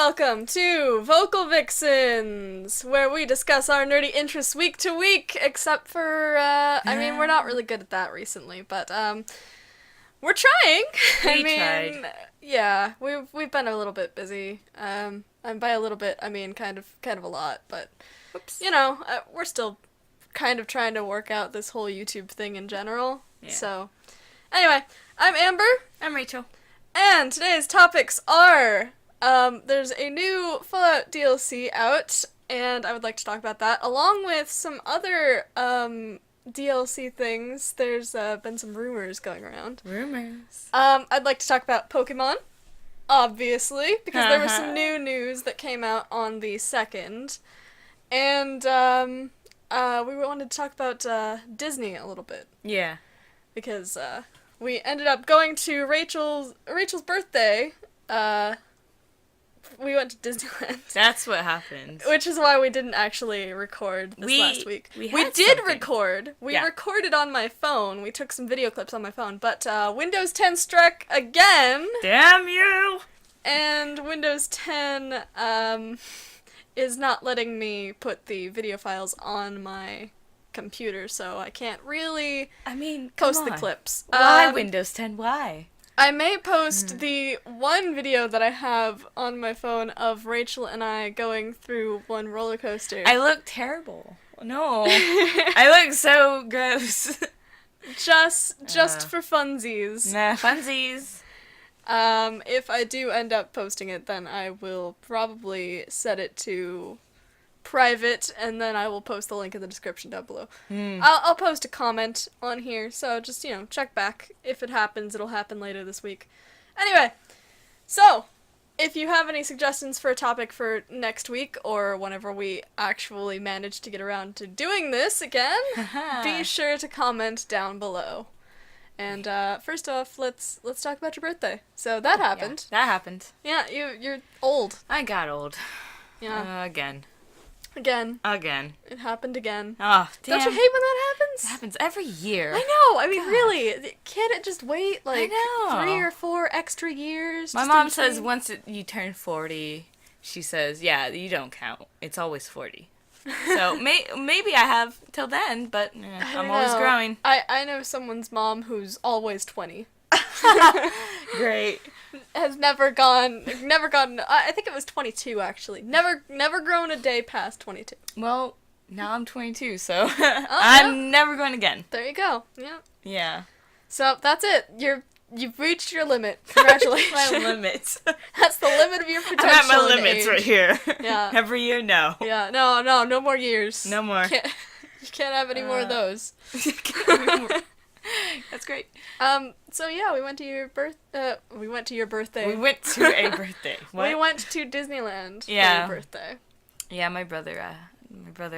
welcome to VoxelVixens, where we discuss our nerdy interests week to week, except for, we're not really good at that recently, but, we're trying. We tried. Yeah, we've been a little bit busy, and by a little bit, I mean kind of a lot, but, Whoops. We're still kind of trying to work out this whole YouTube thing in general, so, anyway, I'm Amber. I'm Rachel. And today's topics are, there's a new Fallout DLC out, and I would like to talk about that, along with some other, DLC things. There's, been some rumors going around. Rumors. I'd like to talk about Pokemon, obviously, because there was some new news that came out on the 2nd, and, we wanted to talk about, Disney a little bit. Yeah. Because, we ended up going to Rachel's birthday. We went to Disneyland. That's what happened. Which is why we didn't actually record this last week. We did record. We recorded on my phone. We took some video clips on my phone. But Windows 10 struck again. Damn you! And Windows 10 is not letting me put the video files on my computer, so I can't really post the clips. Why Windows 10? Why? I may post the one video that I have on my phone of Rachel and I going through one roller coaster. I look terrible. No. I look so gross. Just for funsies. Nah, funsies. If I do end up posting it, then I will probably set it to private, and then I will post the link in the description down below. I'll post a comment on here, so just, check back. If it happens, it'll happen later this week. Anyway, so, if you have any suggestions for a topic for next week, or whenever we actually manage to get around to doing this again, be sure to comment down below. And, first off, let's talk about your birthday. So, that happened. Yeah, that happened. Yeah, you're old. I got old. Yeah. Again. It happened again. Oh, damn. Don't you hate when that happens? It happens every year. I know. I mean, really, can't it just wait, like, I know. 3 or 4 extra years? My mom says once you turn 40, she says, yeah, you don't count. It's always 40. So, maybe I have till then, but I'm always growing. I know someone's mom who's always 20. Great. Has never gotten, I think it was 22, actually. Never grown a day past 22. Well, now I'm 22, so I'm never going again. There you go. Yeah. Yeah. So, that's it. You've reached your limit. Congratulations. My limits. That's the limit of your potential. I'm at my limits right here. Yeah. Every year, no. Yeah, no more years. No more. You can't have any more of those. That's great. So yeah, we went to your birthday. We went to a birthday. What? We went to Disneyland for Yeah. your birthday. Yeah, my brother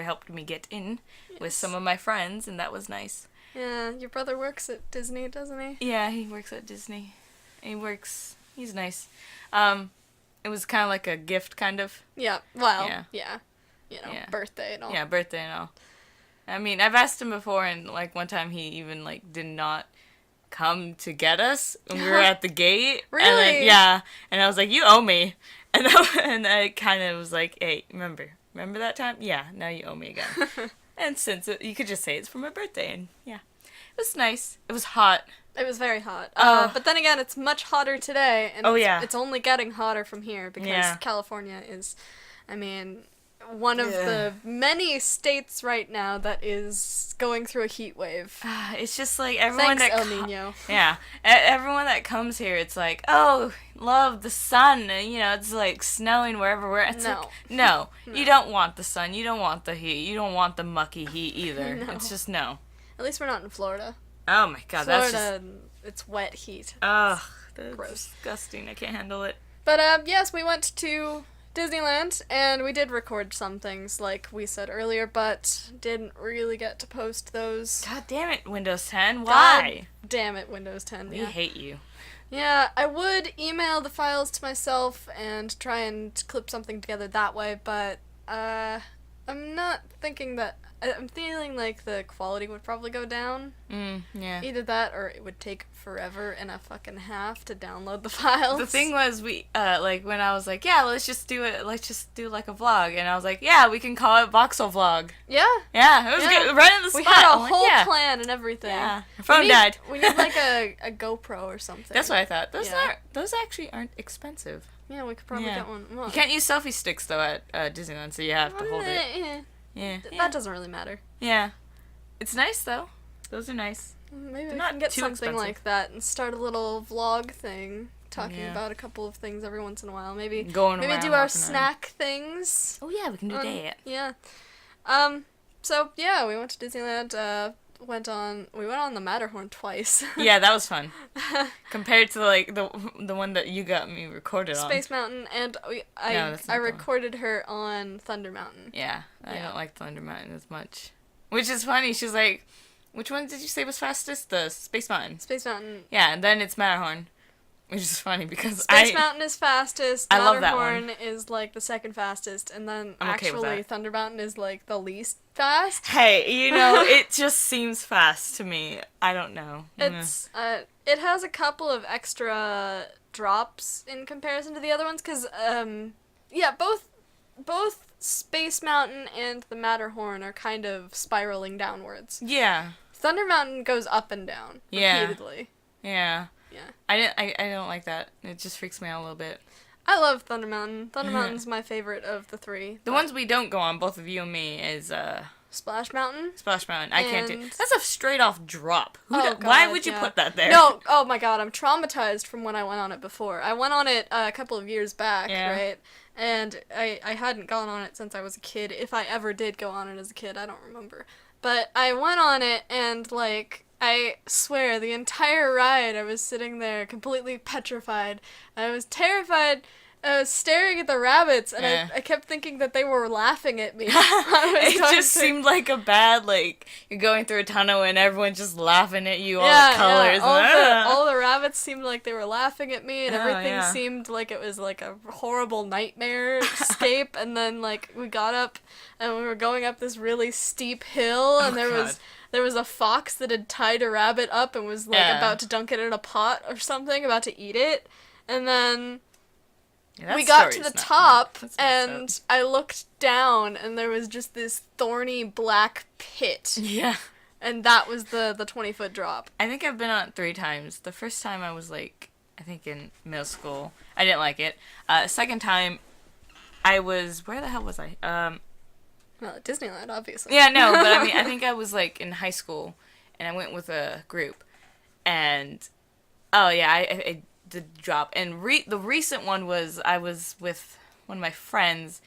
helped me get in with some of my friends, and that was nice. Yeah, your brother works at Disney, doesn't he? Yeah, he works at Disney. He's nice. It was kind of like a gift, kind of. Yeah, well, yeah. Birthday and all. Yeah, birthday and all. I mean, I've asked him before, and, like, one time he even, like, did not come to get us when we were at the gate. Really? And I was like, you owe me. And I kind of was like, hey, remember that time? Yeah, now you owe me again. And since you could just say it's for my birthday, and yeah. It was nice. It was hot. It was very hot. But then again, it's much hotter today, and it's only getting hotter from here, because California is, one of the many states right now that is going through a heat wave. It's just like everyone El Nino. Everyone that comes here, it's like, oh, love the sun. It's like snowing wherever we're at. No, you don't want the sun. You don't want the heat. You don't want the mucky heat either. No. It's just no. At least we're not in Florida. Oh my god, Florida, that's just... it's wet heat. Ugh, that's gross. Disgusting. I can't handle it. But yes, we went to Disneyland, and we did record some things, like we said earlier, but didn't really get to post those. God damn it, Windows 10. Why? God damn it, Windows 10. We hate you. Yeah, I would email the files to myself and try and clip something together that way, but I'm not thinking that. I'm feeling like the quality would probably go down. Yeah. Either that or it would take forever and a fucking half to download the files. The thing was, we, like, when I was like, yeah, let's just do, like, a vlog, and I was like, yeah, we can call it VoxelVlog. Yeah. Yeah, it was good, right on the spot. We had a I'm like, whole yeah. plan and everything. Yeah. Our phone died. We need, like, a GoPro or something. That's what I thought. Yeah. Those actually aren't expensive. Yeah, we could probably get one. Well, You can't use selfie sticks, though, at Disneyland, so you have to hold it. Yeah. That doesn't really matter. Yeah. It's nice, though. Those are nice. Maybe They're we not can get too something expensive. like that and start a little vlog thing, talking Yeah. about a couple of things every once in a while. Maybe Going maybe around, do our walking around. snack things. Oh, yeah, we can do that. Yeah. So yeah, we went to Disneyland. We went on the Matterhorn twice. Yeah, that was fun. Compared to, like, the one that you got me recorded on. Space Mountain, and I that's not the one. recorded her on Thunder Mountain. Yeah, I Yeah. don't like Thunder Mountain as much. Which is funny. She's like, which one did you say was fastest? The Space Mountain. Space Mountain. Yeah, and then it's Matterhorn. Which is funny because Space Mountain is fastest. I love that Matterhorn one. is like the second fastest, and then I'm okay with actually that. Thunder Mountain is like the least fast. Hey, you know, it just seems fast to me. I don't know. It has a couple of extra drops in comparison to the other ones, because yeah, both Space Mountain and the Matterhorn are kind of spiraling downwards. Yeah. Thunder Mountain goes up and down repeatedly. Yeah. Yeah. I don't like that. It just freaks me out a little bit. I love Thunder Mountain. Thunder Mountain's my favorite of the three. The ones we don't go on, both of you and me, is Splash Mountain. Splash Mountain. I can't do. And- That's a straight off drop. Oh, Why God, would you yeah. put that there? No, oh my God, I'm traumatized from when I went on it before. I went on it a couple of years back, Yeah. right? And I hadn't gone on it since I was a kid. If I ever did go on it as a kid, I don't remember. But I went on it, and, like, I swear, the entire ride I was sitting there completely petrified. I was terrified. I was staring at the rabbits, and Yeah. I kept thinking that they were laughing at me. I was It going just through- seemed like a bad, like, you're going through a tunnel and everyone's just laughing at you, all the colors. Yeah. All the rabbits seemed like they were laughing at me, and Oh, everything yeah. seemed like it was like a horrible nightmare escape. And then, like, we got up, and we were going up this really steep hill, and God. there was a fox that had tied a rabbit up and was, like, Yeah. about to dunk it in a pot or something, about to eat it. And then Yeah, that we got to story's the not- top, that's messed and up. I looked down, and there was just this thorny black pit. Yeah. And that was the 20-foot drop. I think I've been on it 3 times. The first time I was, like, I think in middle school. I didn't like it. Second time, I was, where the hell was I? Well, at Disneyland, obviously. Yeah, no, but I mean, I think I was, like, in high school, and I went with a group, and, oh, yeah, I did drop, and the recent one was, I was with one of my friends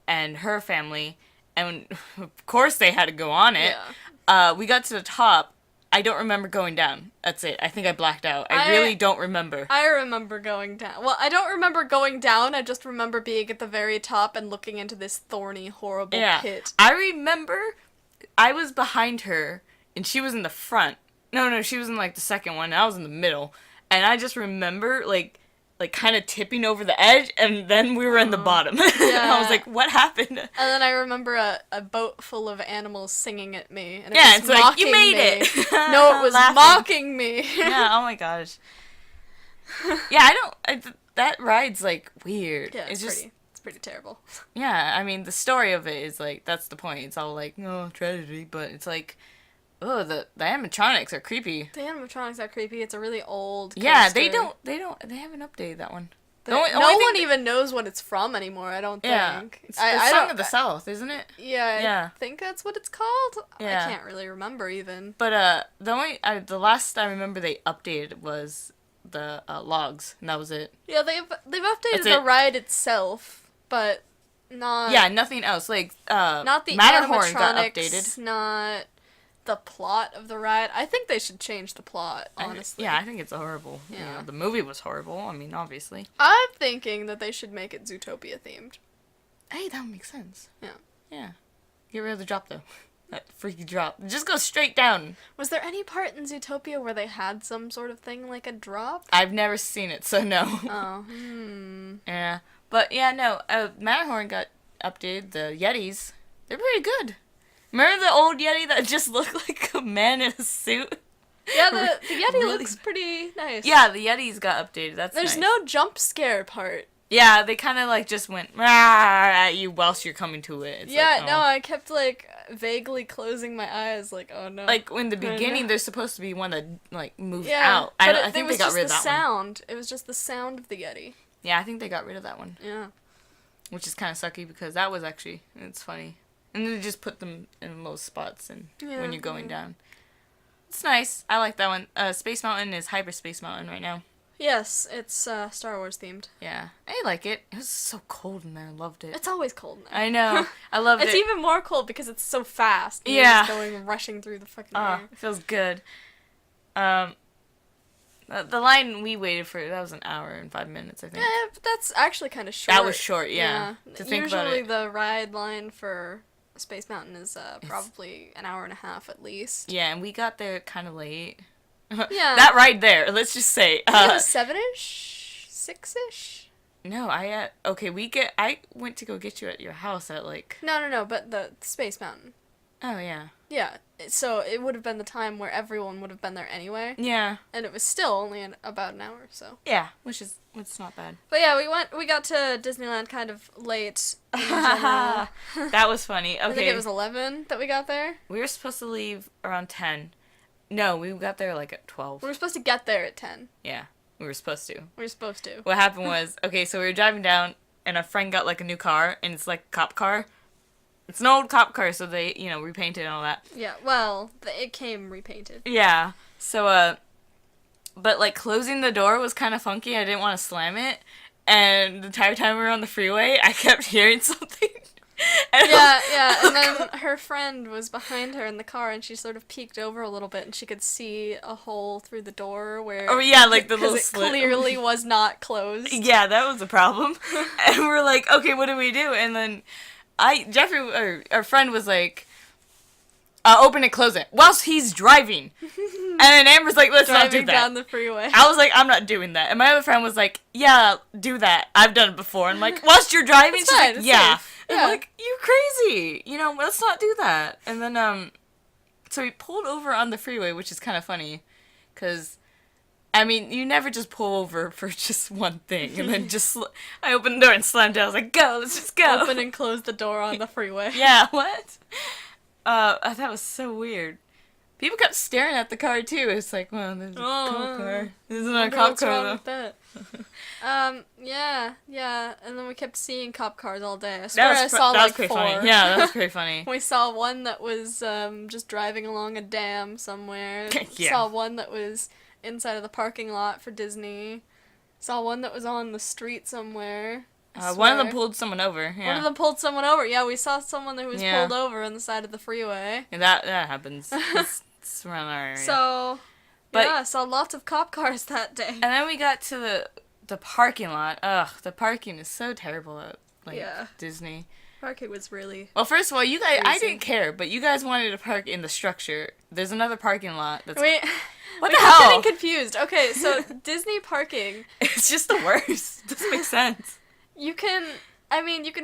and her family, and of course they had to go on it. Yeah. We got to the top. I don't remember going down. That's it. I think I blacked out. I really don't remember. I remember going down. Well, I don't remember going down. I just remember being at the very top and looking into this thorny, horrible pit. I remember I was behind her, and she was in the front. No, she was in, like, the second one, and I was in the middle. And I just remember, like kind of tipping over the edge, and then we were in the bottom. And I was like, what happened? And then I remember a boat full of animals singing at me. And Yeah, it was it's like, you mocking made me. it. No, it was Laughing. mocking me. Yeah, oh my gosh. Yeah, that ride's, like, weird. Yeah, it's pretty terrible. Yeah, I mean, the story of it is, like, that's the point. It's all, like, no, tragedy, but it's, like, oh, the animatronics are creepy. The animatronics are creepy. It's a really old coaster. Yeah, they haven't updated that one. No one even knows what it's from anymore, I don't Yeah, think. it's I the Song don't- of the South, isn't it? Yeah, I think that's what it's called. Yeah. I can't really remember even. But the last I remember they updated was the logs, and that was it. Yeah, they've updated That's the it. ride itself, but not Yeah, nothing else. Like not the Matterhorn got animatronics, updated. not the plot of the ride. I think they should change the plot, honestly. I think it's horrible. Yeah. You know, the movie was horrible. I mean, obviously. I'm thinking that they should make it Zootopia themed. Hey, that would make sense. Yeah. Yeah. Get rid of the drop though. That freaky drop. Just go straight down. Was there any part in Zootopia where they had some sort of thing like a drop? I've never seen it, so no. Oh, Yeah. But yeah, no. Matterhorn got updated. The Yetis They're pretty good. Remember the old Yeti that just looked like a man in a suit? Yeah, the Yeti looks pretty nice. Yeah, the Yetis got updated. That's There's nice. no jump scare part. Yeah, they kind of like just went at you whilst you're coming to it. It's Yeah, like, no, I kept like vaguely closing my eyes, like, oh no. Like in the beginning, there's supposed to be one that like moves yeah, out. I think they got rid of that sound. It was just the sound of the Yeti. one. Yeah, I think they got rid of that one. Yeah. Which is kind of sucky because that was actually, it's funny. And then they just put them in low spots and when you're going down. It's nice. I like that one. Space Mountain is Hyperspace Mountain right now. Yes, it's Star Wars themed. Yeah, I like it. It was so cold in there. I loved it. It's always cold in there. I know. I loved it. It's even more cold because it's so fast. Yeah. You're just rushing through the fucking air. It feels good. The line we waited for, that was an hour and 5 minutes, I think. Yeah, but that's actually kind of short. That was short, yeah. To think about Usually it. the ride line for Space Mountain is probably an hour and a half at least. Yeah, and we got there kind of late. Yeah. That ride there, let's just say. It was 7-ish? 6-ish? No, I went to go get you at your house at like... No, but the Space Mountain. Oh, yeah. Yeah, so it would have been the time where everyone would have been there anyway. Yeah. And it was still only about an hour, so. Yeah, which is not bad. But yeah, we got to Disneyland kind of late in general. That was funny. Okay. I think it was 11 that we got there. We were supposed to leave around 10. No, we got there like at 12. We were supposed to get there at 10. Yeah, we were supposed to. We were supposed to. What happened was, okay, so we were driving down, and our friend got like a new car, and it's like a cop car. It's an old cop car, so they, repainted and all that. Yeah, well, it came repainted. Yeah, so, but like closing the door was kind of funky. I didn't want to slam it, and the entire time we were on the freeway, I kept hearing something. Yeah, and then her friend was behind her in the car, and she sort of peeked over a little bit, and she could see a hole through the door where... Oh, yeah, like the little slit. Clearly was not closed. Yeah, that was a problem. And we're like, okay, what do we do? And then our friend was like, open and close it, whilst he's driving. And then Amber's like, let's not do that. Driving down the freeway. I was like, I'm not doing that. And my other friend was like, yeah, do that. I've done it before. And I'm like, whilst you're driving? It's She's fine, like, it's yeah. safe. And Yeah. I'm like, you crazy. Let's not do that. And then, so we pulled over on the freeway, which is kind of funny. Because, I mean, you never just pull over for just one thing. And then I opened the door and slammed it. I was like, go, let's just go. Open and close the door on the freeway. Yeah, what? I thought it was so weird. People kept staring at the car, too. It's like, well, there's a cop car. This isn't a cop car, though. What's wrong with that? Yeah. And then we kept seeing cop cars all day. I swear I saw like 4. Funny. Yeah, that was pretty funny. We saw one that was just driving along a dam somewhere. Yeah. Saw one that was inside of the parking lot for Disney. Saw one that was on the street somewhere. One of them pulled someone over. Yeah. One of them pulled someone over. Yeah, we saw someone who was pulled over on the side of the freeway. And that happens. It's around our area. So, I saw lots of cop cars that day. And then we got to the parking lot. Ugh, the parking is so terrible at Disney. Parking was really... Well, first of all, you guys, I crazy. didn't care, but you guys wanted to park in the structure. There's another parking lot that's... Wait, what we the kept hell? getting confused. Okay, so Disney parking... It's just the worst. It doesn't make sense. You can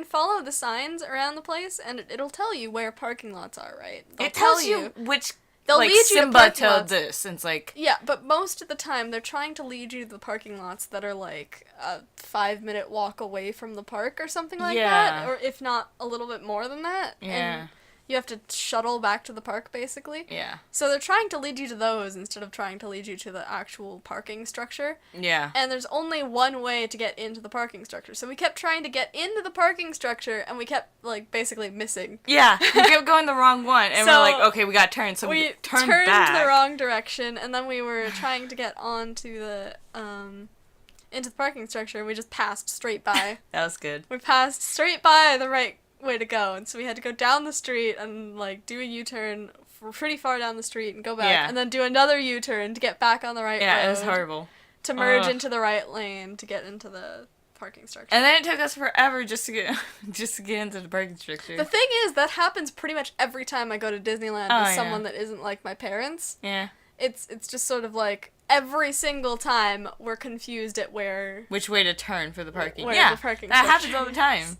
follow the signs around the place, and it'll tell you where parking lots are, right? It tells you which... They'll like, lead you to Simba parking told lots. this, and it's like... Yeah, but most of the time, they're trying to lead you to the parking lots that are, like, a 5-minute walk away from the park or something like that. Or if not, a little bit more than that. Yeah. And you have to shuttle back to the park, basically. Yeah. So they're trying to lead you to those instead of trying to lead you to the actual parking structure. Yeah. And there's only one way to get into the parking structure. So we kept trying to get into the parking structure, and we kept, like, basically missing. Yeah, we kept going the wrong one, and So we're like, okay, we got to turn, so we turned back. the wrong direction, and then we were trying to get onto the, into the parking structure, and we just passed straight by. That was good. We passed straight by the right way to go, and so we had to go down the street and, like, do a U-turn pretty far down the street and go back, and then do another U-turn to get back on the right road. Yeah, it was horrible. To merge into the right lane to get into the parking structure. And then it took us forever just to get into the parking structure. The thing is, that happens pretty much every time I go to Disneyland with someone that isn't like my parents. Yeah. It's just sort of like every single time we're confused at which way to turn for the parking. Where yeah, the parking that structure happens all the time.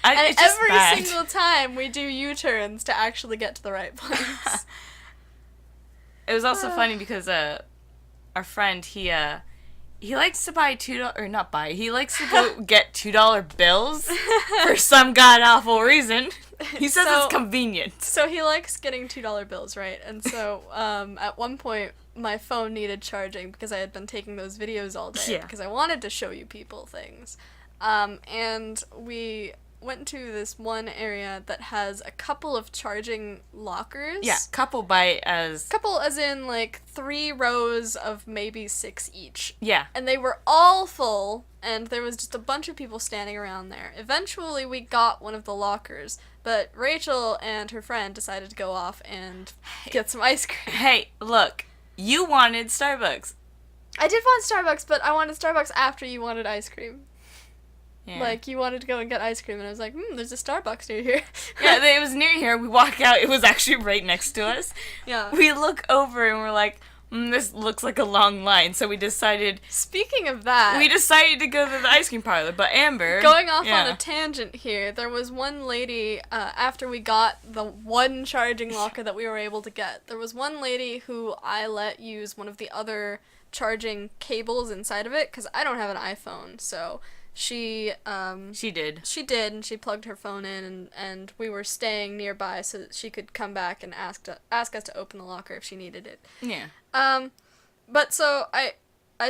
And it's just every bad. single time we do U-turns to actually get to the right place. It was also funny because our friend, he likes to buy $2 or not buy. He likes to go get $2 bills for some god awful reason. He says it's convenient. So he likes getting $2 bills, right? And so at one point my phone needed charging because I had been taking those videos all day because I wanted to show you people things. And we went to this one area that has a couple of charging lockers. Yeah, couple as in like 3 rows of maybe 6 each. Yeah. And they were all full, and there was just a bunch of people standing around there. Eventually we got one of the lockers, but Rachel and her friend decided to go off and get some ice cream. Hey, look, you wanted Starbucks. I did want Starbucks, but I wanted Starbucks after you wanted ice cream. Yeah. Like, you wanted to go and get ice cream, and I was like, there's a Starbucks near here. Yeah, it was near here. We walk out. It was actually right next to us. Yeah. We look over, and we're like, this looks like a long line. So we decided... Speaking of that... We decided to go to the ice cream parlor, but Amber... Going off on a tangent here, there was one lady, after we got the one charging locker that we were able to get, there was one lady who I let use one of the other charging cables inside of it, because I don't have an iPhone, so... She did, and she plugged her phone in, and we were staying nearby so that she could come back and ask us to open the locker if she needed it. Yeah. But so I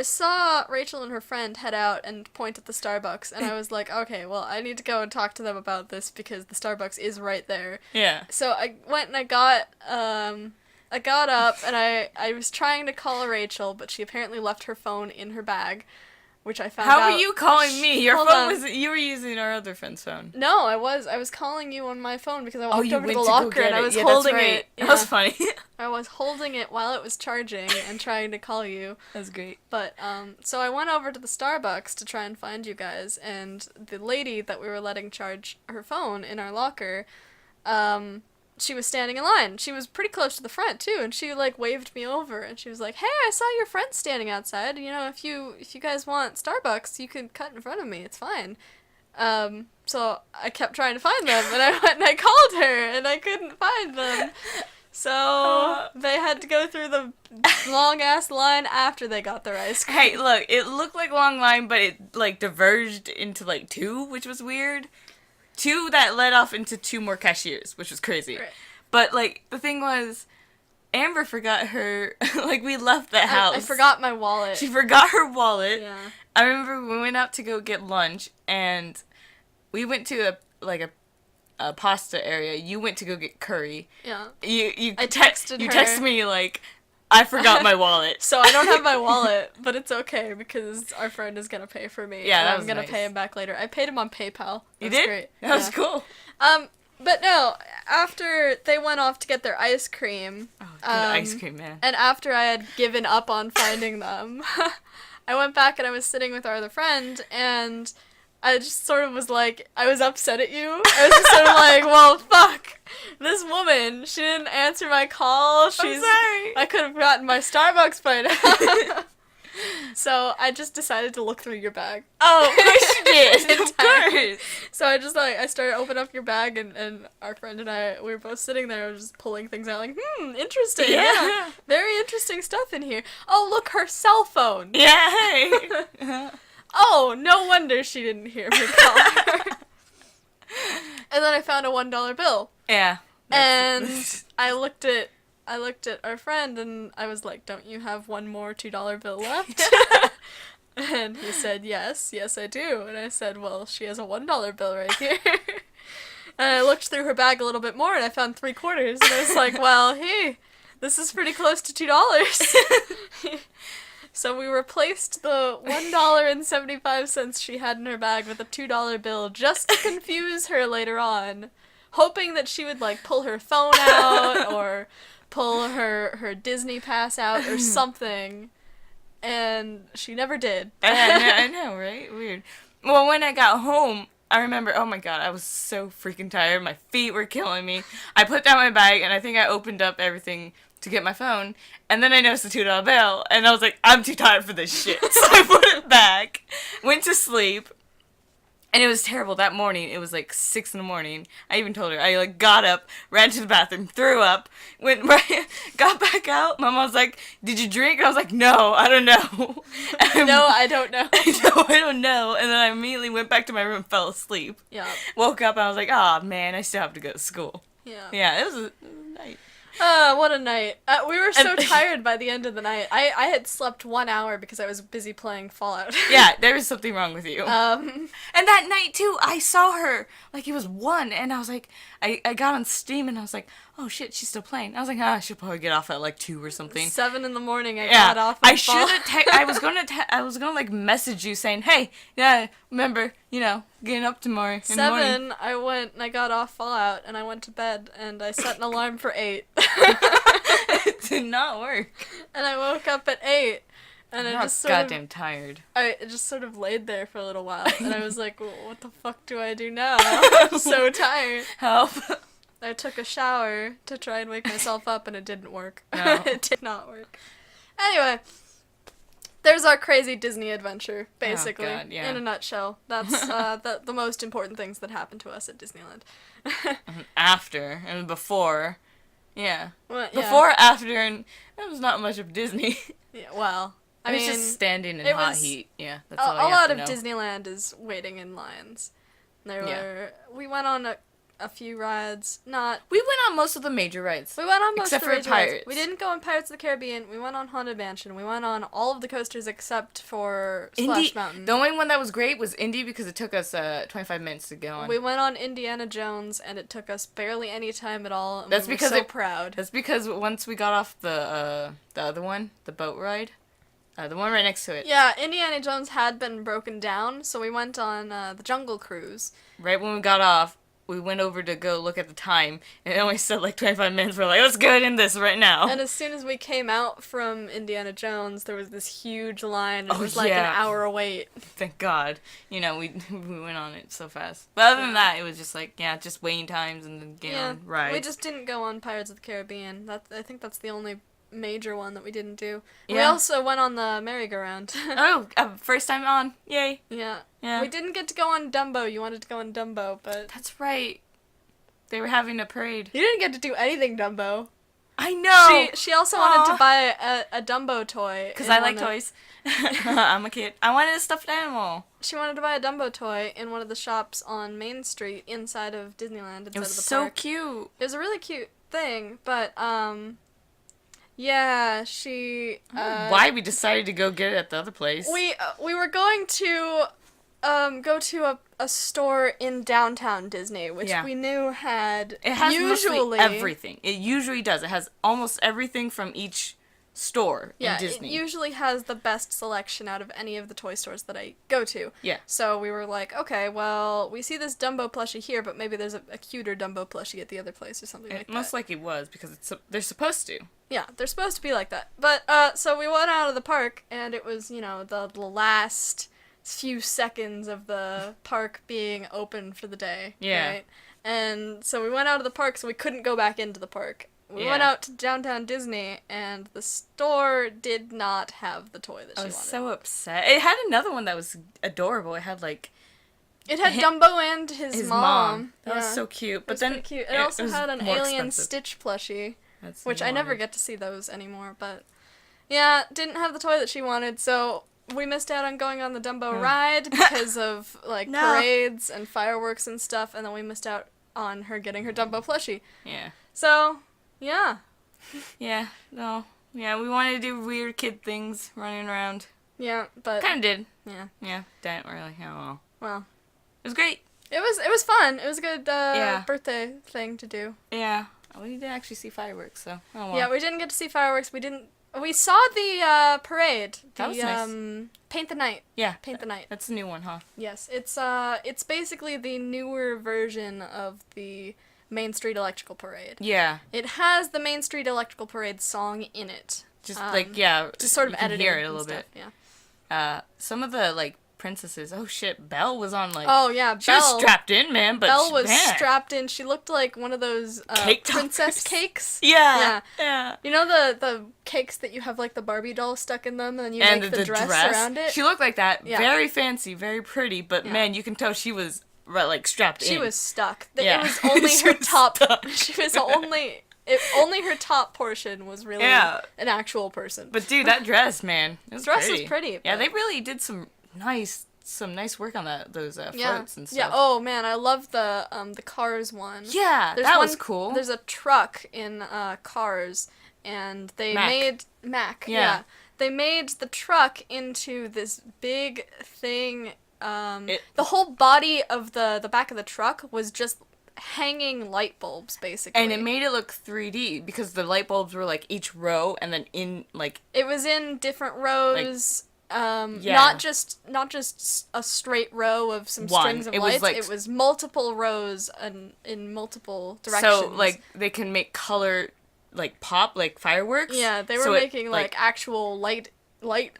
saw Rachel and her friend head out and point at the Starbucks, and I was like, okay, well, I need to go and talk to them about this because the Starbucks is right there. Yeah. So I went and I got up, and I was trying to call Rachel, but she apparently left her phone in her bag. Which I found out. How were you calling me? Your phone was... You were using our other friend's phone. No, I was calling you on my phone because I walked over to the went locker and I was holding it. That was funny. I was holding it while it was charging and trying to call you. That was great. But, so I went over to the Starbucks to try and find you guys, and the lady that we were letting charge her phone in our locker, she was standing in line. She was pretty close to the front, too, and she, like, waved me over, and she was like, hey, I saw your friend standing outside. You know, if you guys want Starbucks, you can cut in front of me. It's fine. So I kept trying to find them, and I went and I called her, and I couldn't find them. So they had to go through the long-ass line after they got their ice cream. Hey, look, it looked like a long line, but it, like, diverged into, like, 2, which was weird. 2 that led off into 2 more cashiers, which was crazy. Right. But, like, the thing was, Amber forgot her, like, we left the house. I forgot my wallet. She forgot her wallet. Yeah. I remember we went out to go get lunch, and we went to a pasta area. You went to go get curry. Yeah. I texted her. You texted me, like, I forgot my wallet. So I don't have my wallet, but it's okay because our friend is gonna pay for me. Yeah, and that I'm was gonna nice. pay him back later. I paid him on PayPal. You That's did? Great. That was cool. But no, after they went off to get their ice cream. Oh, good ice cream, man. And after I had given up on finding them, I went back and I was sitting with our other friend, and I just sort of was like, I was upset at you. I was just sort of like, well, fuck. This woman, she didn't answer my call. I'm sorry. I could have gotten my Starbucks by now. So I just decided to look through your bag. Oh, of course you did. Of course. So I just, like, I started opening up your bag, and our friend and I, we were both sitting there just pulling things out, like, interesting. Yeah. Very interesting stuff in here. Oh, look, her cell phone. Yeah, hey. Oh, no wonder she didn't hear me call her. And then I found a $1 bill. Yeah. And I looked at our friend, and I was like, don't you have one more $2 bill left? And he said, yes, I do. And I said, well, she has a $1 bill right here. And I looked through her bag a little bit more, and I found 3/4. And I was like, well, hey, this is pretty close to $2. So we replaced the $1.75 she had in her bag with a $2 bill just to confuse her later on, hoping that she would, like, pull her phone out or pull her Disney pass out or something, and she never did. I know, right? Weird. Well, when I got home, I remember, oh my god, I was so freaking tired. My feet were killing me. I put down my bag, and I think I opened up everything to get my phone, and then I noticed the $2 bill, and I was like, I'm too tired for this shit. So I put it back, went to sleep, And it was terrible. That morning, it was like 6 in the morning. I even told her. I like got up, ran to the bathroom, threw up, went right, got back out. Mama was like, "Did you drink?" And I was like, "No, I don't know." No, I don't know. No, I don't know. And then I immediately went back to my room and fell asleep. Yeah. Woke up and I was like, "Oh man, I still have to go to school." Yeah. Yeah, it was a night. What a night. We were so tired by the end of the night. I had slept 1 hour because I was busy playing Fallout. Yeah, there was something wrong with you. Um, And that night, too, I saw her, like, it was 1, and I was like, I got on Steam, and I was like, oh, shit, she's still playing. I was like, she'll probably get off at, like, 2 or something. 7 in the morning, I got off. I should have, I was gonna, like, message you saying, hey, yeah, remember, getting up tomorrow in the morning. 7, I went and I got off Fallout, and I went to bed, and I set an alarm for 8. It did not work. And I woke up at 8. And I'm I just sort of, goddamn tired. I just sort of laid there for a little while, and I was like, well, what the fuck do I do now? I'm so tired. Help. I took a shower to try and wake myself up, and it didn't work. No. It did not work. Anyway, there's our crazy Disney adventure, basically, God, yeah. in a nutshell. That's the most important things that happened to us at Disneyland. After and before. Yeah. Well, yeah. Before, after, and it was not much of Disney. Yeah, well, I It mean, was just standing in it hot was- heat. Yeah, that's a all you lot have of to know. Disneyland is waiting in lines. Yeah. We went on a few rides, not... We went on most of the major rides. We went on most Except of the for major rides. Pirates. We didn't go on Pirates of the Caribbean. We went on Haunted Mansion. We went on all of the coasters except for Splash Mountain. The only one that was great was Indy because it took us 25 minutes to go on. We went on Indiana Jones, and it took us barely any time at all. And That's we were because so proud. That's because once we got off the other one, the boat ride, the one right next to it. Yeah, Indiana Jones had been broken down, so we went on the Jungle Cruise. Right when we got off, we went over to go look at the time, and it only said like 25 minutes. We're like, let's go in this right now. And as soon as we came out from Indiana Jones, there was this huge line. It was like yeah. an hour wait. Thank God. We went on it so fast. But other than that, it was just like, just waiting times and then getting on rides. We just didn't go on Pirates of the Caribbean. I think that's the only major one that we didn't do. We Yeah. also went on the merry-go-round. Oh, first time on. Yay. Yeah. Yeah. We didn't get to go on Dumbo. You wanted to go on Dumbo, but... That's right. They were having a parade. You didn't get to do anything Dumbo. I know. She also wanted to buy a Dumbo toy. Because in I like one of- toys. I'm a kid. I wanted a stuffed animal. She wanted to buy a Dumbo toy in one of the shops on Main Street inside of Disneyland, inside It was of the so park. cute. It was a really cute thing, but, yeah, she... Why we decided to go get it at the other place. We were going to go to a store in downtown Disney, which Yeah. we knew had It has usually mostly everything. It usually does. It has almost everything from each store Yeah, in Disney. it usually has the best selection out of any of the toy stores that I go to. Yeah. So we were like, okay, well, we see this Dumbo plushie here, but maybe there's a cuter Dumbo plushie at the other place or something like that. Most likely was because they're supposed to. Yeah, they're supposed to be like that. But, so we went out of the park, and it was, the last few seconds of the park being open for the day. Yeah. Right? And so we went out of the park, so we couldn't go back into the park. We Yeah. went out to downtown Disney, and the store did not have the toy that she I wanted. was so upset. It had another one that was adorable. It had like It had Dumbo and his mom. That was Yeah. so cute. It But was then pretty cute. It also was had an more alien expensive. Stitch plushie, That's which what I never wanted. get to see those anymore. But yeah, didn't have the toy that she wanted, so we missed out on going on the Dumbo ride because of like No. parades and fireworks and stuff, and then we missed out on her getting her Dumbo plushie. Yeah. So yeah, Yeah. No. Yeah. We wanted to do weird kid things, running around. yeah, but Kind of did. yeah, Yeah. Didn't really. Oh well. well, It was great. it was fun. It was a good Yeah. birthday thing to do. Yeah. We didn't actually see fireworks, so oh well. Yeah, we didn't get to see fireworks. We saw the parade. That was nice. Paint the Night. Yeah. Paint the Night. That's a new one, huh? Yes, it's basically the newer version of the Main Street Electrical Parade. Yeah. It has the Main Street Electrical Parade song in it. Just Just sort of you can edited hear it a and little stuff, bit. Yeah. Some of the like princesses. Oh shit, Belle was on like. Oh yeah, She Belle. was strapped in, man. But Belle was man. strapped in. She looked like one of those princess cakes. Yeah. Yeah. You know the cakes that you have like the Barbie doll stuck in them, and you make the dress around it. She looked like that. Yeah. Very fancy, very pretty. But man, you can tell she was like strapped in. She was stuck. Yeah. It was only her top. Stuck. She was only. Only her top portion was really an actual person. But dude, that dress, man, it was dress pretty. was pretty. Yeah, they really did some nice work on those floats and stuff. Yeah. Oh man, I love the Cars one. Yeah, that was cool. There's a truck in Cars, and they made Mac. Yeah. They made the truck into this big thing. The whole body of the back of the truck was just hanging light bulbs, basically. And it made it look 3D because the light bulbs were like each row, and then in like it was in different rows. Not just a straight row of some strings of lights. It was multiple rows and in multiple directions. So like they can make color like pop like fireworks. Yeah, they were making like actual light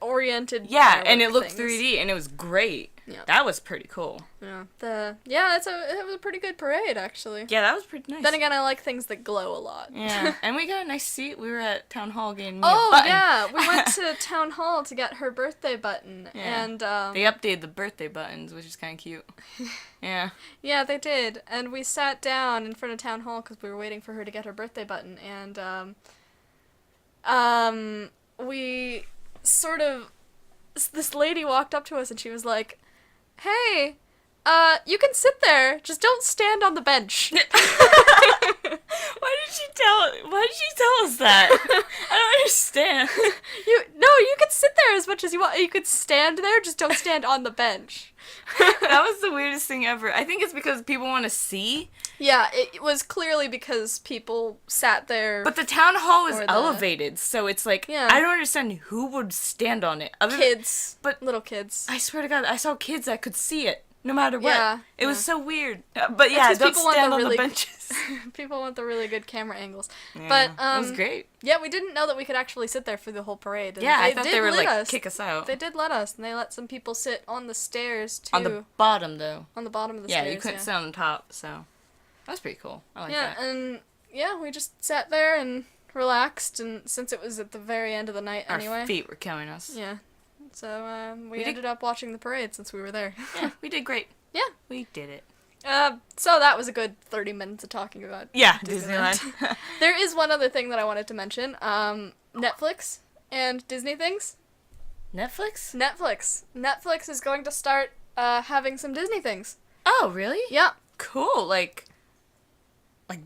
oriented. Yeah, and it looked things. 3D and it was great. Yeah. That was pretty cool. Yeah. It was a pretty good parade, actually. Yeah, that was pretty nice. Then again, I like things that glow a lot. Yeah, and we got a nice seat. We were at Town Hall getting me a button. Yeah, we went to Town Hall to get her birthday button, and they updated the birthday buttons, which is kind of cute. Yeah. Yeah, they did, and we sat down in front of Town Hall because we were waiting for her to get her birthday button, and we sort of, this lady walked up to us and she was like, "Hey, you can sit there, just don't stand on the bench." Why did she tell us that? I don't understand. You could sit there as much as you want. You could stand there, just don't stand on the bench. That was the weirdest thing ever. I think it's because people want to see. Yeah, it was clearly because people sat there. But the town hall is elevated, so it's like, I don't understand who would stand on it. Kids. But little kids. I swear to God, I saw kids that could see it, no matter what. Yeah. It was so weird. But yeah, don't stand on the benches. People want the really good camera angles. Yeah, but it was great. Yeah, we didn't know that we could actually sit there for the whole parade. Yeah, I thought they were like kick us out. They did let us, and they let some people sit on the stairs too. On the bottom though. On the bottom of the stairs. Yeah, you couldn't sit on the top, so that was pretty cool. I like that. Yeah, and we just sat there and relaxed, and since it was at the very end of the night anyway. Our feet were killing us. Yeah. So we ended up watching the parade since we were there. Yeah, we did great. Yeah. We did it. So that was a good 30 minutes of talking about Disneyland. There is one other thing that I wanted to mention. Netflix and Disney things. Netflix? Netflix is going to start having some Disney things. Oh, really? Yeah. Cool. Like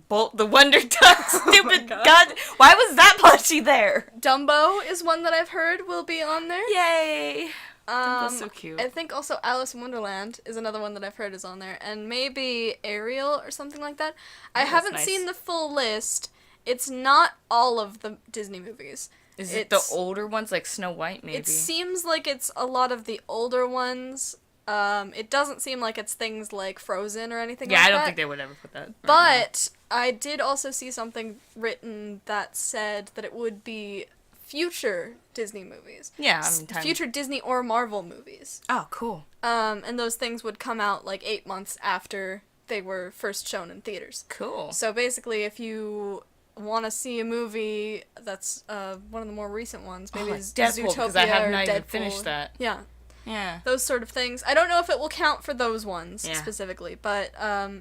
Bolt the Wonder Duck. Stupid God. Why was that plushie there? Dumbo is one that I've heard will be on there. Yay. Dumbo's so cute. I think also Alice in Wonderland is another one that I've heard is on there. And maybe Ariel or something like that. I haven't seen the full list. It's not all of the Disney movies. Is it the older ones, like Snow White, maybe? It seems like it's a lot of the older ones. It doesn't seem like it's things like Frozen or anything like that. Yeah, I don't think they would ever put that. But I did also see something written that said that it would be future Disney movies. Yeah, I mean, future Disney or Marvel movies. Oh, cool. And those things would come out like 8 months after they were first shown in theaters. Cool. So basically, if you want to see a movie that's one of the more recent ones, maybe like Deadpool, because I have not even finished that. Yeah. Yeah. Those sort of things. I don't know if it will count for those ones specifically, but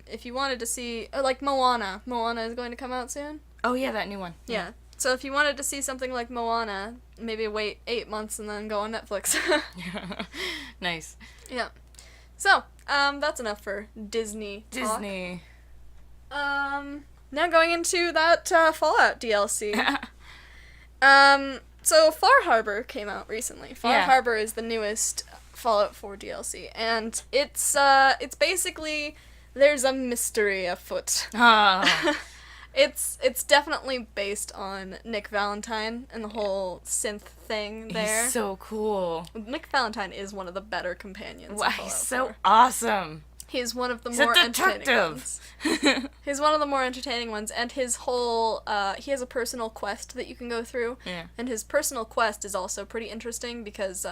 if you wanted to see, like Moana. Moana is going to come out soon. Oh, yeah, that new one. Yeah. So if you wanted to see something like Moana, maybe wait 8 months and then go on Netflix. Nice. Yeah. So, that's enough for Disney talk. Disney. Now going into that Fallout DLC. So Far Harbor came out recently. Far Harbor is the newest Fallout 4 DLC, and it's basically, there's a mystery afoot. It's definitely based on Nick Valentine and the whole synth thing there. He's so cool. Nick Valentine is one of the better companions. Wow, he's so awesome. He's one of the more entertaining ones. He's one of the more entertaining ones, and his whole, he has a personal quest that you can go through. Yeah. And his personal quest is also pretty interesting because,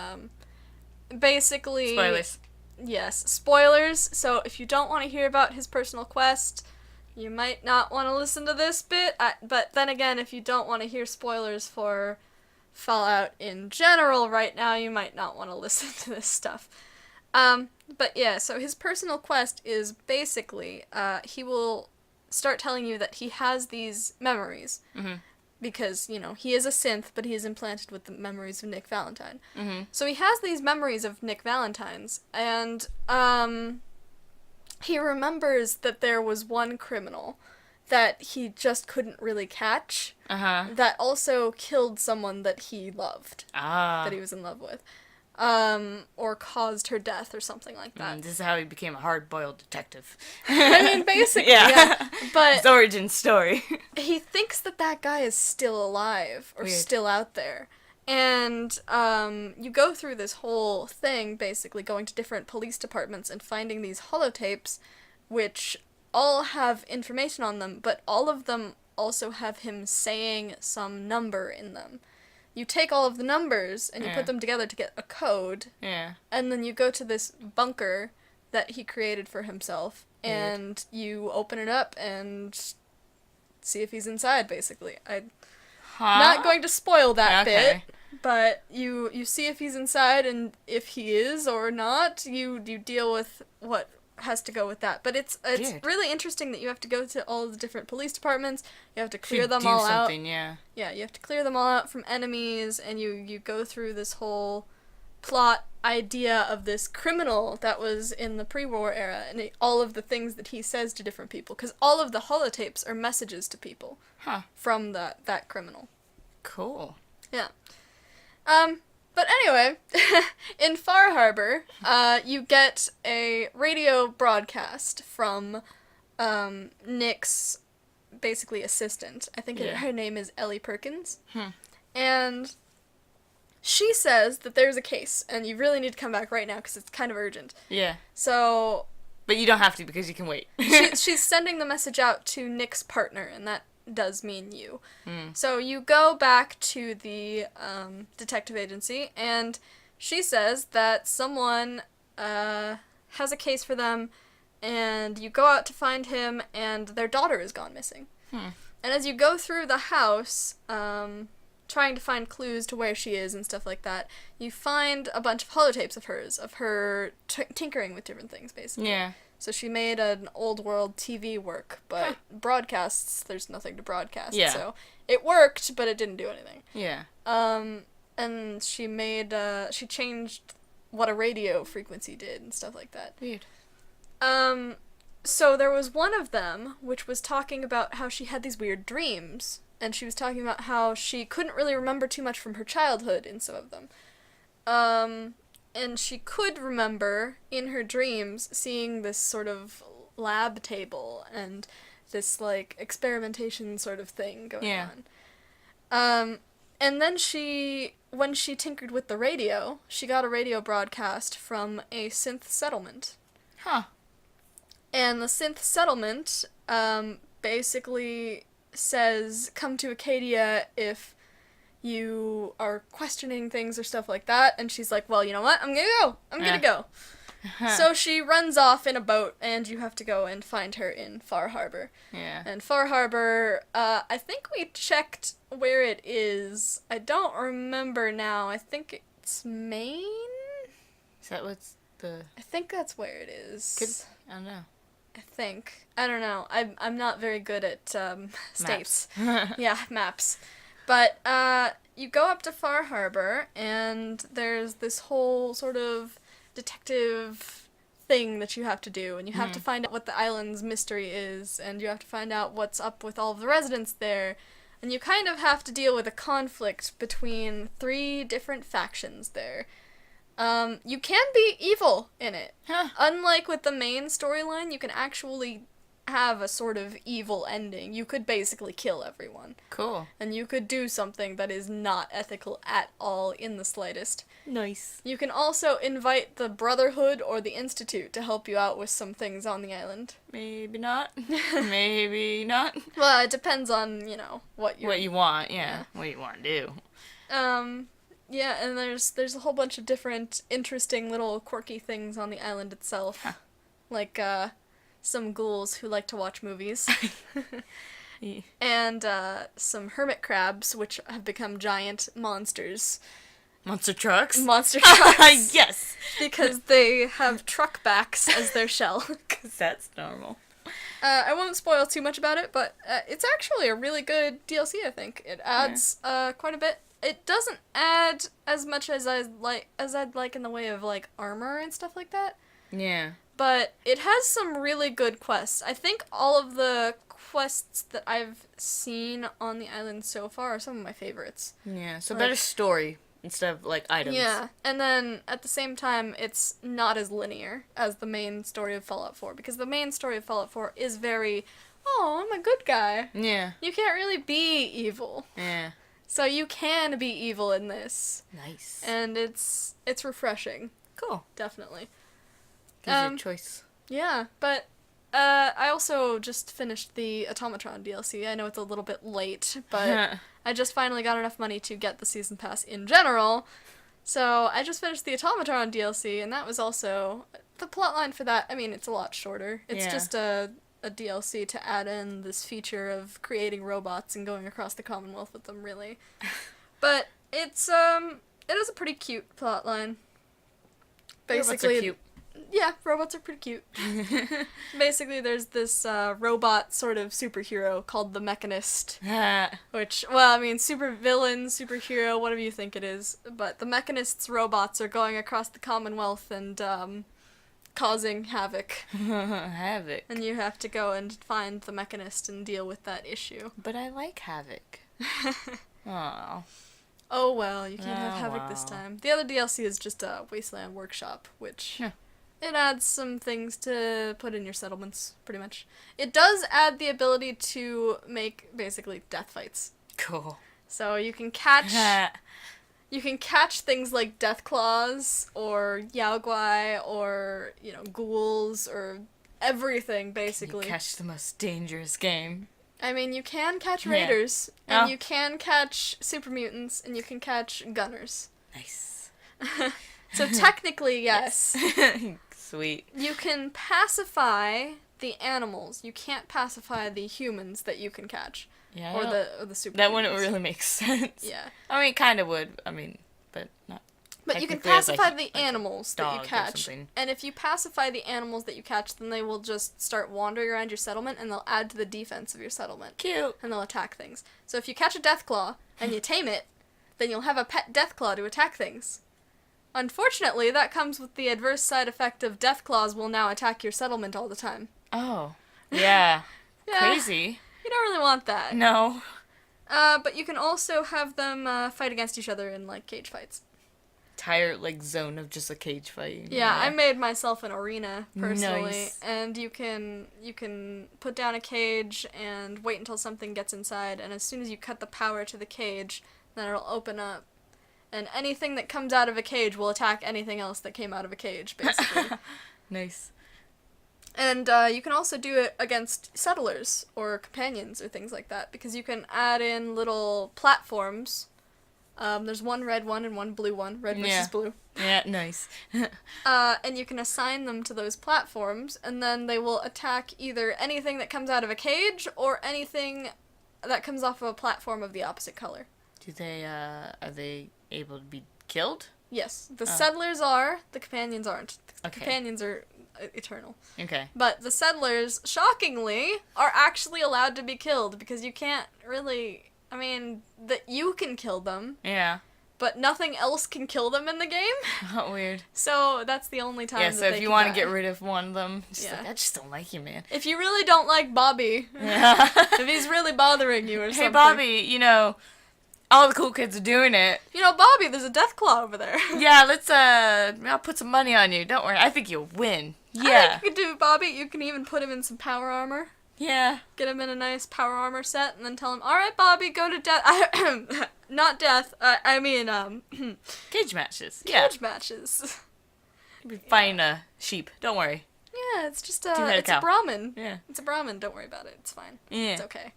basically... Spoilers. Yes, spoilers. So if you don't want to hear about his personal quest, you might not want to listen to this bit. But then again, if you don't want to hear spoilers for Fallout in general right now, you might not want to listen to this stuff. But yeah, so his personal quest is basically, he will start telling you that he has these memories. Mm-hmm. Because, you know, he is a synth, but he is implanted with the memories of Nick Valentine. Mm-hmm. So he has these memories of Nick Valentine's, and, he remembers that there was one criminal that he just couldn't really catch, that also killed someone that he loved, that he was in love with, or caused her death or something like that. This is how he became a hard-boiled detective. I mean, basically, yeah. But his origin story. he thinks that that guy is still alive, or Weird. still out there. And, you go through this whole thing, basically, going to different police departments and finding these holotapes, which all have information on them, but all of them also have him saying some number in them. You take all of the numbers, and you put them together to get a code, and then you go to this bunker that he created for himself, and you open it up and see if he's inside, basically. I'm not going to spoil that bit, but you see if he's inside, and if he is or not, you deal with what has to go with that. But it's really interesting that you have to go to all the different police departments, you have to clear them all out. Yeah, you have to clear them all out from enemies, and you go through this whole plot idea of this criminal that was in the pre-war era, and all of the things that he says to different people, because all of the holotapes are messages to people from that criminal. Cool. Yeah. But anyway, in Far Harbor, you get a radio broadcast from Nick's, basically, assistant. I think her name is Ellie Perkins. And she says that there's a case, and you really need to come back right now, because it's kind of urgent. Yeah. So... But you don't have to, because you can wait. she's sending the message out to Nick's partner, and that does mean you. So you go back to the detective agency, and she says that someone has a case for them, and you go out to find him, and their daughter has gone missing. And as you go through the house, trying to find clues to where she is and stuff like that, you find a bunch of holotapes of hers, of her tinkering with different things, basically. Yeah. So she made an old world TV work, but broadcasts, there's nothing to broadcast. Yeah. So it worked, but it didn't do anything. Yeah. And she made, she changed what a radio frequency did and stuff like that. Weird. So there was one of them, which was talking about how she had these weird dreams, and she was talking about how she couldn't really remember too much from her childhood in some of them. And she could remember, in her dreams, seeing this sort of lab table and this, like, experimentation sort of thing going on. And then when she tinkered with the radio, she got a radio broadcast from a synth settlement. And the synth settlement, basically says, come to Acadia if you are questioning things or stuff like that, and she's like, well, you know what, I'm gonna go. So she runs off in a boat, and you have to go and find her in Far Harbor. And Far Harbor, I think we checked where it is. I don't remember now. I think it's Maine? Is that what's the... I think that's where it is. I don't know. I think. I don't know. I'm not very good at, states. Yeah, maps. But, you go up to Far Harbor, and there's this whole sort of detective thing that you have to do, and you have to find out what the island's mystery is, and you have to find out what's up with all of the residents there, and you kind of have to deal with a conflict between 3 different factions there. You can be evil in it. Unlike with the main storyline, you can actually have a sort of evil ending. You could basically kill everyone. Cool. And you could do something that is not ethical at all in the slightest. Nice. You can also invite the Brotherhood or the Institute to help you out with some things on the island. Maybe not. Maybe not. Well, it depends on, what you want, yeah. What you want to do. Yeah, and there's a whole bunch of different interesting little quirky things on the island itself. Huh. Like, some ghouls who like to watch movies. Yeah. And, some hermit crabs, which have become giant monsters. Monster trucks? Monster trucks. Yes! Because they have truck backs as their shell. Because that's normal. I won't spoil too much about it, but it's actually a really good DLC, I think. It adds quite a bit. It doesn't add as much as I'd like in the way of, like, armor and stuff like that. Yeah. But it has some really good quests. I think all of the quests that I've seen on the island so far are some of my favorites. Yeah, so Like- better story instead of, like, items. Yeah, and then at the same time, it's not as linear as the main story of Fallout 4, because the main story of Fallout 4 is very, oh, I'm a good guy. Yeah. You can't really be evil. Yeah. So you can be evil in this. Nice. And it's refreshing, Cool. definitely. Gives you a choice. Yeah, but I also just finished the Automatron DLC. I know it's a little bit late, but I just finally got enough money to get the season pass in general. So I just finished the Automatron DLC, and that was also the plotline for that. I mean, it's a lot shorter. It's just a DLC to add in this feature of creating robots and going across the Commonwealth with them, really. But it is a pretty cute plotline. Basically, robots are cute. Yeah, robots are pretty cute. Basically, there's this robot sort of superhero called the Mechanist, which, well, I mean, super villain, superhero, whatever you think it is. But the Mechanist's robots are going across the Commonwealth and causing havoc. Havoc. And you have to go and find the Mechanist and deal with that issue. But I like Havoc. Aww. Oh well, you can't have Oh, Havoc this wow. time. The other DLC is just a Wasteland Workshop, which Yeah. it adds some things to put in your settlements, pretty much. It does add the ability to make, basically, death fights. Cool. So you can catch things like death claws, or Yaoguai, or, you know, ghouls, or everything, basically. You catch the most dangerous game. I mean, you can catch Yeah. raiders, and Oh. you can catch super mutants, and you can catch gunners. Nice. So technically, yes. Sweet. You can pacify the animals. You can't pacify the humans that you can catch. Yeah. Or the super That wouldn't mutants. really make sense. Yeah. I mean, it kind of would. I mean, but not. But you can Technically as, like, pacify the like animals that you dog or catch. something. And if you pacify the animals that you catch, then they will just start wandering around your settlement, and they'll add to the defense of your settlement. Cute. And they'll attack things. So if you catch a Deathclaw, and you tame it, then you'll have a pet Deathclaw to attack things. Unfortunately, that comes with the adverse side effect of Deathclaws will now attack your settlement all the time. Oh. Yeah. Yeah. Crazy. You don't really want that. No. But you can also have them fight against each other in, like, cage fights. Entire, like, zone of just a cage fight. Yeah, I made myself an arena, personally. Nice. And you can put down a cage and wait until something gets inside, and as soon as you cut the power to the cage, then it'll open up. And anything that comes out of a cage will attack anything else that came out of a cage, basically. Nice. And you can also do it against settlers or companions or things like that, because you can add in little platforms. There's one red one and one blue one, red versus Yeah. blue. Yeah, nice. And you can assign them to those platforms, and then they will attack either anything that comes out of a cage or anything that comes off of a platform of the opposite color. Do they, are they able to be killed? Yes, the Oh. settlers are, the companions aren't. The Okay. companions are eternal. Okay. But the settlers, shockingly, are actually allowed to be killed, because you can't really, I mean, that you can kill them, Yeah. but nothing else can kill them in the game. Oh, weird. So that's the only time Yeah, that so they if you can want to die. get rid of one of them, just Yeah. like, I just don't like you, man. If you really don't like Bobby, Yeah. if he's really bothering you or something. Hey, Bobby, you know, all the cool kids are doing it. You know, Bobby, there's a Deathclaw over there. Yeah, let's, I'll put some money on you. Don't worry, I think you'll win. I Yeah. think you could do Bobby. You can even put him in some power armor. Yeah. Get him in a nice power armor set, and then tell him, "All right, Bobby, go to death." Not death. I mean, Cage matches. Yeah. cage matches. You'll be fighting a sheep. Don't worry. Yeah, it's just Two-headed it's a cow. Brahmin. Yeah. It's a Brahmin. Don't worry about it. It's fine. Yeah. It's okay.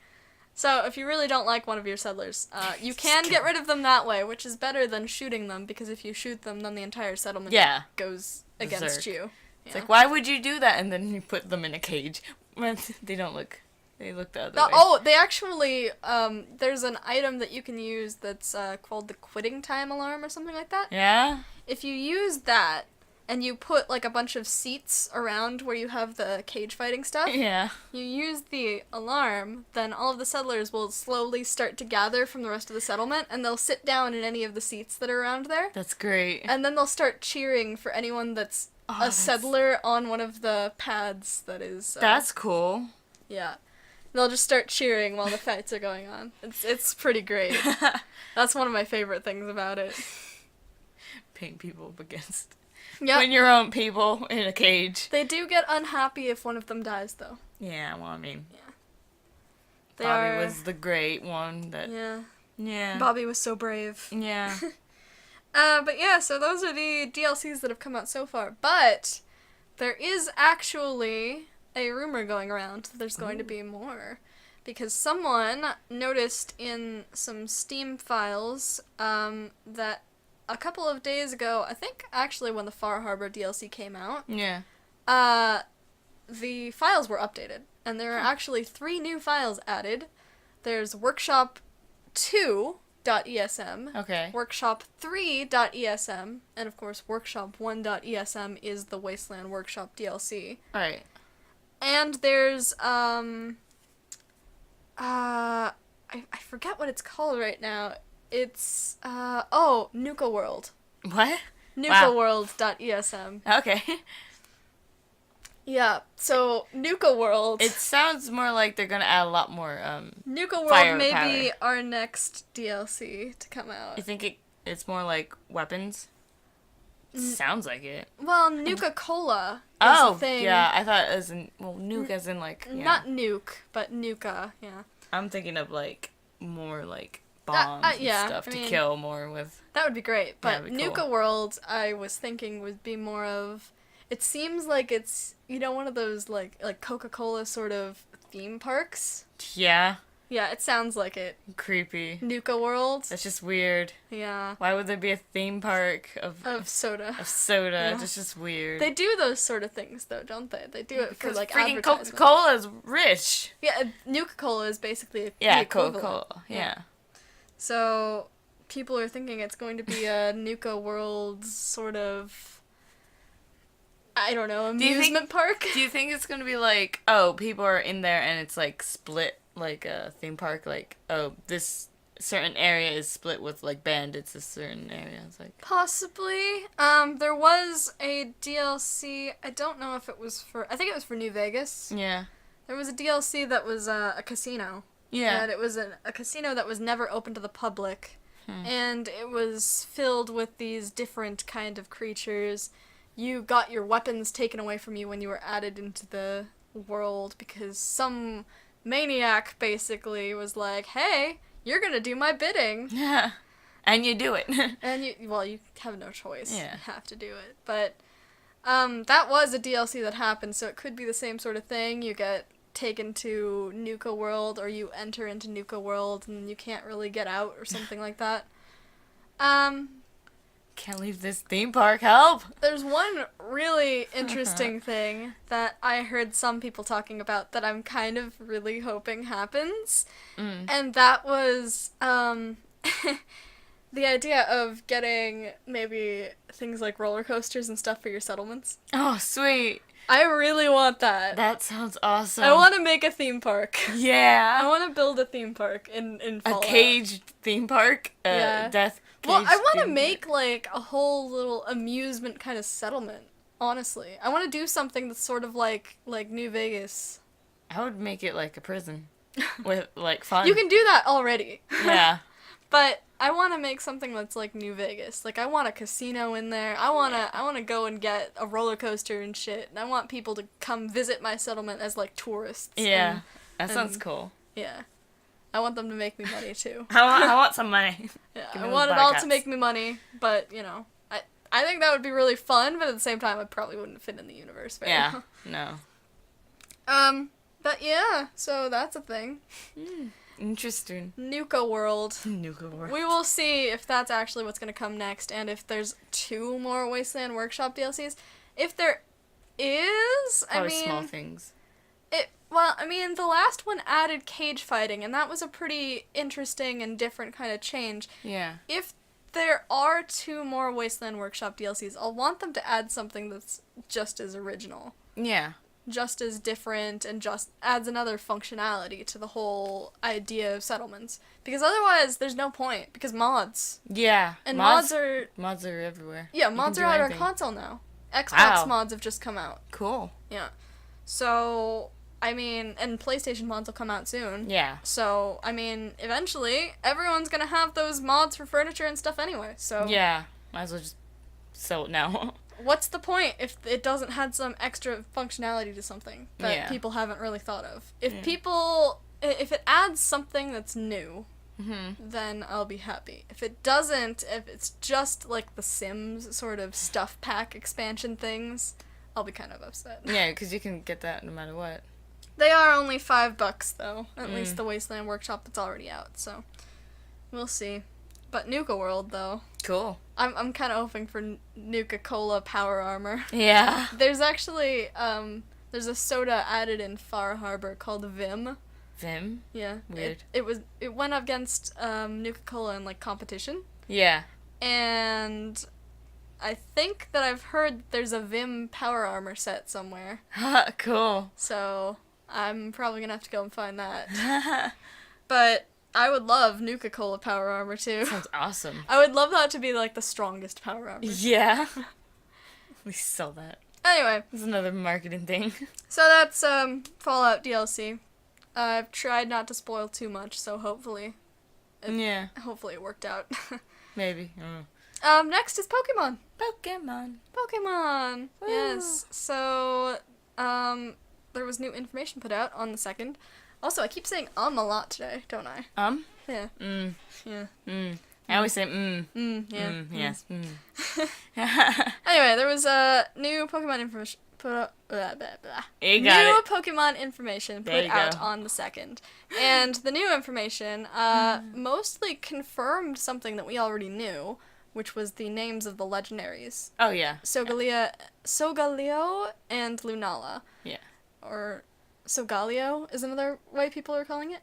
So if you really don't like one of your settlers, you can get rid of them that way, which is better than shooting them, because if you shoot them, then the entire settlement goes against you. It's like, why would you do that? And then you put them in a cage. They don't look... They look the other way. Oh, they actually, there's an item that you can use that's called the quitting time alarm or something like that. Yeah? If you use that, and you put, like, a bunch of seats around where you have the cage fighting stuff, you use the alarm, then all of the settlers will slowly start to gather from the rest of the settlement, and they'll sit down in any of the seats that are around there. That's great. And then they'll start cheering for anyone that's a settler on one of the pads that is... that's cool. Yeah. They'll just start cheering while the fights are going on. It's pretty great. That's one of my favorite things about it. Paint people up against... Yep. When your own people in a cage. They do get unhappy if one of them dies, though. Yeah, well, I mean... Yeah. Bobby was the great one that... Yeah. Bobby was so brave. Yeah. But yeah, so those are the DLCs that have come out so far. But there is actually... a rumor going around that there's going to be more, because someone noticed in some Steam files that a couple of days ago, I think actually when the Far Harbor DLC came out, the files were updated, and there are actually 3 new files added. There's Workshop 2.esm, Workshop 3.esm, and of course Workshop 1.esm is the Wasteland Workshop DLC. Right. And there's, I forget what it's called right now. It's, Nuka World. What? NukaWorld.esm. Okay. Yeah, so Nuka World. It sounds more like they're gonna add a lot more, Nuka World may be our next DLC to come out. You think it's more like weapons? Sounds like it. Well, Nuka-Cola is the thing. Yeah, I thought as in, nuke as in like, Not nuke, but Nuka, yeah. I'm thinking of like, more like bombs and stuff to kill more with. That would be great, but cool. Nuka World, I was thinking, would be more of, it seems like it's, one of those like Coca-Cola sort of theme parks. Yeah. Yeah, it sounds like it. Creepy. Nuka World. That's just weird. Yeah. Why would there be a theme park of soda? Of soda. Yeah. That's just weird. They do those sort of things, though, don't they? They do it for, like, freaking advertisement. Coca-Cola is rich. Yeah, Nuka-Cola is basically the equivalent. Coca-Cola. Yeah. So, people are thinking it's going to be a Nuka World sort of, I don't know, amusement park? Do you think it's going to be like, people are in there and it's, like, split? Like a theme park, like, this certain area is split with, like, bandits, this certain area. It's like... Possibly. There was a DLC, I don't know if it was I think it was for New Vegas. Yeah. There was a DLC that was a casino. Yeah. And it was a casino that was never open to the public. And it was filled with these different kind of creatures. You got your weapons taken away from you when you were added into the world because some... maniac basically was like, hey, you're gonna do my bidding. Yeah. And you do it. And you have no choice. Yeah. You have to do it. But that was a DLC that happened, so it could be the same sort of thing. You get taken to Nuka World, or you enter into Nuka World and you can't really get out or something like that. Can't leave this theme park, help! There's one really interesting thing that I heard some people talking about that I'm kind of really hoping happens. And that was the idea of getting maybe things like roller coasters and stuff for your settlements. Oh, sweet! I really want that. That sounds awesome. I want to make a theme park. Yeah. I want to build a theme park in Fallout. A caged theme park? Yeah. Death Well, I want to make, like, a whole little amusement kind of settlement, honestly. I want to do something that's sort of like New Vegas. I would make it like a prison. With, like, fun. You can do that already. Yeah. But I want to make something that's like New Vegas. Like, I want a casino in there. I want to go and get a roller coaster and shit. And I want people to come visit my settlement as, like, tourists. Yeah. That sounds cool. Yeah. I want them to make me money, too. I want some money. Yeah, I want it all to make me money, but, I think that would be really fun, but at the same time, I probably wouldn't fit in the universe very well. No. But yeah, so that's a thing. Interesting. Nuka World. Nuka World. We will see if that's actually what's going to come next, and if there's 2 more Wasteland Workshop DLCs. If there is, Probably small things. The last one added cage fighting, and that was a pretty interesting and different kind of change. Yeah. If there are 2 more Wasteland Workshop DLCs, I'll want them to add something that's just as original. Yeah. Just as different, and just adds another functionality to the whole idea of settlements. Because otherwise, there's no point, because mods. Yeah. And mods are everywhere. Yeah, mods are on our console now. Xbox mods have just come out. Cool. Yeah. So, and PlayStation mods will come out soon. Yeah. So, eventually, everyone's gonna have those mods for furniture and stuff anyway, so... Yeah. Might as well just sell it now. What's the point if it doesn't have some extra functionality to something that people haven't really thought of? If if it adds something that's new, then I'll be happy. If it doesn't, if it's just like the Sims sort of stuff pack expansion things, I'll be kind of upset. Yeah, because you can get that no matter what. They are only $5 though, at least the Wasteland Workshop that's already out, so we'll see. But Nuka World though. Cool. I'm kind of hoping for Nuka-Cola Power Armor. Yeah. There's actually, there's a soda added in Far Harbor called Vim. Vim? Yeah. Weird. It went up against Nuka-Cola in, competition. Yeah. And I think that I've heard there's a Vim Power Armor set somewhere. Cool. So, I'm probably gonna have to go and find that. But... I would love Nuka-Cola Power Armor, too. Sounds awesome. I would love that to be, the strongest Power Armor. Yeah. We sell that. Anyway. It's another marketing thing. So that's, Fallout DLC. I've tried not to spoil too much, so hopefully... Hopefully it worked out. Maybe. I don't know. Next is Pokemon. Pokemon. Woo. Yes. So, there was new information put out on the 2nd. Also, I keep saying a lot today, don't I? Yeah. Yeah. I always say yeah. Yes. Anyway, there was new Pokemon information Pokemon information put out on the 2nd. And the new information mostly confirmed something that we already knew, which was the names of the legendaries. Oh, yeah. Solgaleo and Lunala. Yeah. Or... Solgaleo is another way people are calling it.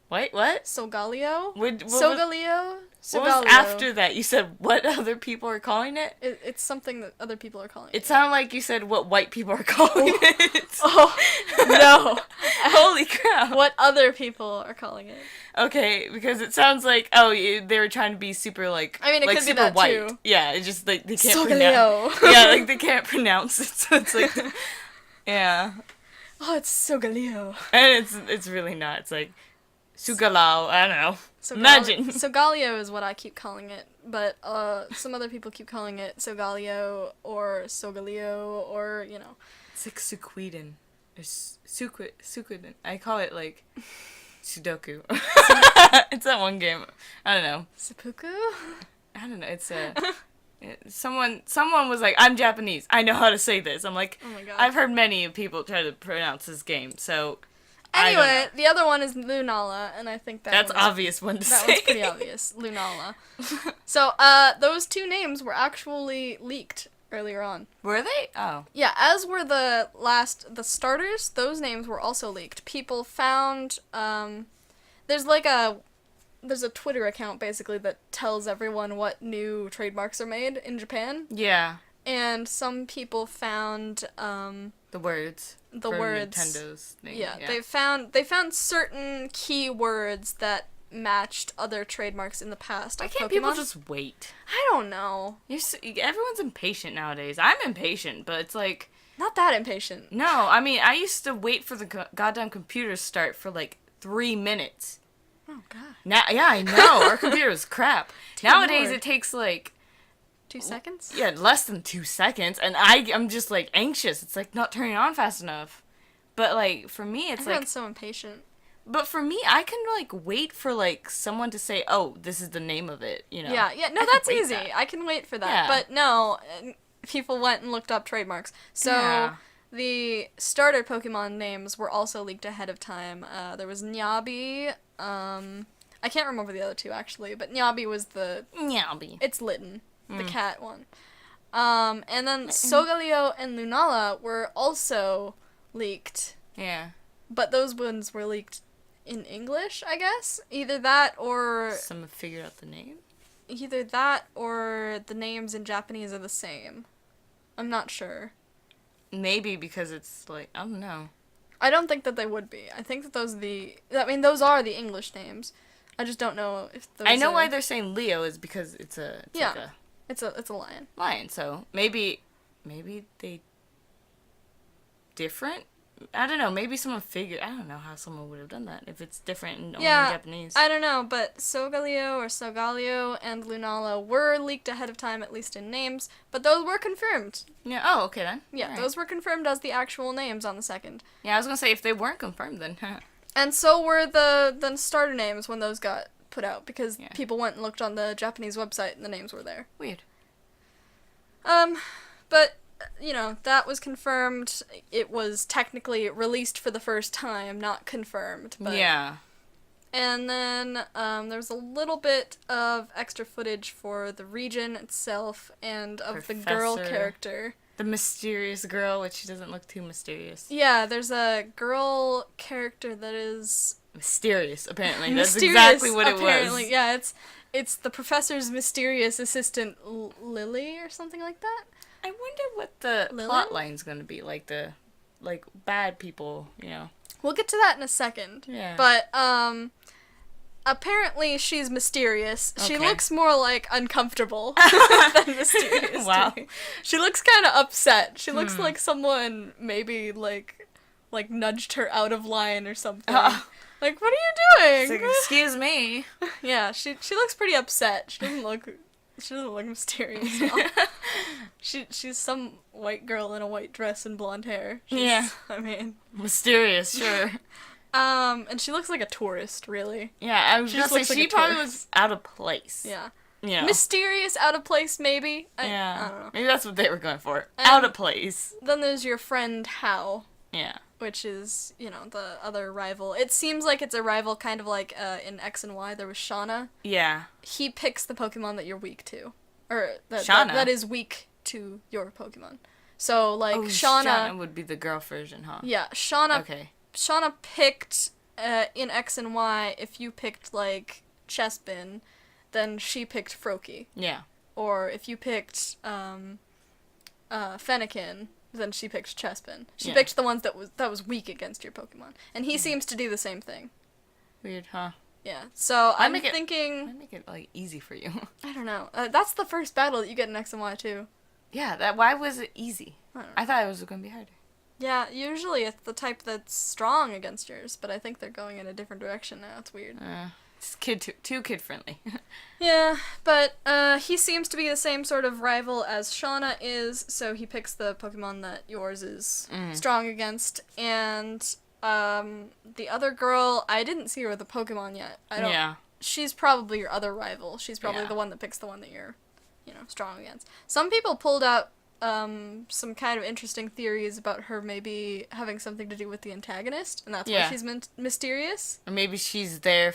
Wait, what? Solgaleo? Solgaleo? What was after that? You said what other people are calling it? It's something that other people are calling it. It sounded like you said what white people are calling it. Oh, no. Holy crap. What other people are calling it. Okay, because it sounds like, they were trying to be super, it could super be that white. Too. Yeah, it's just, they can't Solgaleo. pronounce Yeah, they can't pronounce it, so it's yeah. Oh, it's Solgaleo. And it's really not. It's like Sugalao. I don't know. Imagine. Solgaleo is what I keep calling it, but some other people keep calling it Solgaleo or Solgaleo or, It's like Suquiden. Or Suquiden. I call it Sudoku. It's that one game. I don't know. Seppuku? I don't know. It's someone was like, I'm Japanese. I know how to say this. I'm like, oh my God. I've heard many people try to pronounce this game, so anyway, the other one is Lunala, and I think that's obvious one to say. That one's pretty obvious. Lunala. So, those 2 names were actually leaked earlier on. Were they? Oh. Yeah, as were the starters, those names were also leaked. People found, there's a Twitter account, basically, that tells everyone what new trademarks are made in Japan. Yeah. And some people found, the words. Nintendo's name. Yeah, they found certain keywords that matched other trademarks in the past. Why of can't Pokemon. people just wait? I don't know. Everyone's impatient nowadays. I'm impatient, but it's not that impatient. No, I used to wait for the goddamn computer to start for 3 minutes. Oh, God. Yeah, I know. Our computer was crap. Nowadays, it takes, 2 seconds? Yeah, less than 2 seconds, and I'm just, anxious. It's, not turning on fast enough. But, for me, it's, Everyone's so impatient. But for me, I can, wait for, someone to say, oh, this is the name of it, Yeah, no, that's easy. I can wait for that. Yeah. But, no, people went and looked up trademarks. So, the starter Pokemon names were also leaked ahead of time. There was Nyabi. I can't remember the other two actually, but Nyabi was Nyabi. It's Litten, the cat one. And then Solgaleo and Lunala were also leaked. Yeah. But those ones were leaked in English, I guess. Either that or... Someone figured out the name? Either that or the names in Japanese are the same. I'm not sure. Maybe because it's like, I don't know. I don't think that they would be. I think that those are the English names. I just don't know if those I know why they're saying Leo is because it's like a... It's a lion. Lion, so maybe they different? I don't know, maybe someone figured... I don't know how someone would have done that if it's different in only Japanese. I don't know, but Solgaleo and Lunala were leaked ahead of time, at least in names, but those were confirmed. Yeah, oh, okay then. Yeah, those were confirmed as the actual names on the second. Yeah, I was gonna say, if they weren't confirmed then... And so were the starter names when those got put out, because people went and looked on the Japanese website and the names were there. Weird. But... that was confirmed. It was technically released for the first time, not confirmed. But... Yeah. And then there was a little bit of extra footage for the region itself and of the girl character. The mysterious girl, which she doesn't look too mysterious. Yeah, there's a girl character that is... Mysterious, apparently. That's exactly what it was. Yeah, it's the professor's mysterious assistant, Lily, or something like that. I wonder what the plot line's gonna be, like bad people, We'll get to that in a second. Yeah. But, apparently she's mysterious. Okay. She looks more, uncomfortable than mysterious. Wow. To me. She looks kind of upset. She looks like someone maybe, nudged her out of line or something. What are you doing? Excuse me. Yeah, she looks pretty upset. She doesn't look mysterious at all. She's some white girl in a white dress and blonde hair. Mysterious, sure. And she looks like a tourist, really. Yeah, I was gonna say she probably was out of place. Yeah. Yeah. Mysterious, out of place, maybe. I don't know. Maybe that's what they were going for. Out of place. Then there's your friend Hao. Yeah. Which is, the other rival. It seems like it's a rival kind of like in X and Y. There was Shauna. Yeah. He picks the Pokemon that you're weak to. Or that is weak to your Pokemon. So, Shauna would be the girl version, huh? Yeah, Shauna... Okay. Shauna picked, in X and Y, if you picked, Chespin, then she picked Froakie. Yeah. Or if you picked, Fennekin, then she picked Chespin. She picked the ones that was weak against your Pokemon. And he seems to do the same thing. Weird, huh? Yeah, so I'm thinking... thinking... I make it, easy for you. I don't know. That's the first battle that you get in X and Y, too. Yeah, why was it easy? I thought it was going to be harder. Yeah, usually it's the type that's strong against yours, but I think they're going in a different direction now. It's weird. It's too kid-friendly. Yeah, but he seems to be the same sort of rival as Shauna is, so he picks the Pokemon that yours is strong against, and the other girl, I didn't see her with a Pokemon yet. She's probably your other rival. She's probably the one that picks the one that you're, strong against. Some people pulled out some kind of interesting theories about her maybe having something to do with the antagonist, and that's why she's mysterious. Or maybe she's there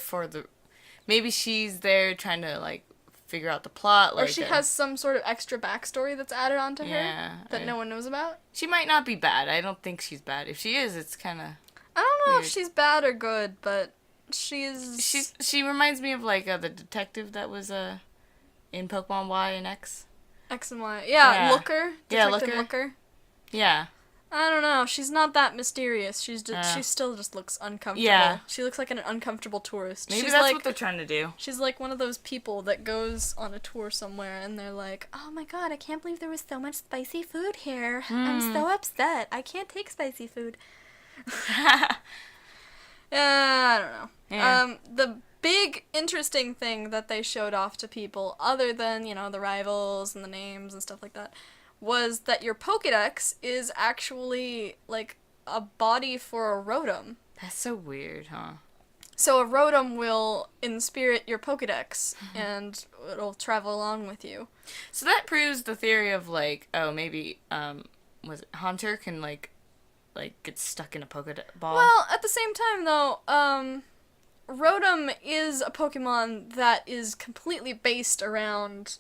maybe she's there trying to, figure out the plot. Or she has some sort of extra backstory that's added onto her that no one knows about. She might not be bad. I don't think she's bad. If she is, it's kind of I don't know if she's bad or good, but she reminds me of, the detective that was, in Pokemon Y and X. X and Y. Yeah, Looker. Detective Looker. Yeah. I don't know. She's not that mysterious. She still just looks uncomfortable. Yeah. She looks like an uncomfortable tourist. Maybe that's what they're trying to do. She's like one of those people that goes on a tour somewhere and they're like, oh my god, I can't believe there was so much spicy food here. I'm so upset. I can't take spicy food. I don't know. Yeah. The big interesting thing that they showed off to people, other than, the rivals and the names and stuff like that, was that your Pokédex is actually, a body for a Rotom. That's so weird, huh? So a Rotom will inspirit your Pokédex, and it'll travel along with you. So that proves the theory of, maybe, was it Haunter can, like, gets stuck in a Pokeball. Well, at the same time, though, Rotom is a Pokemon that is completely based around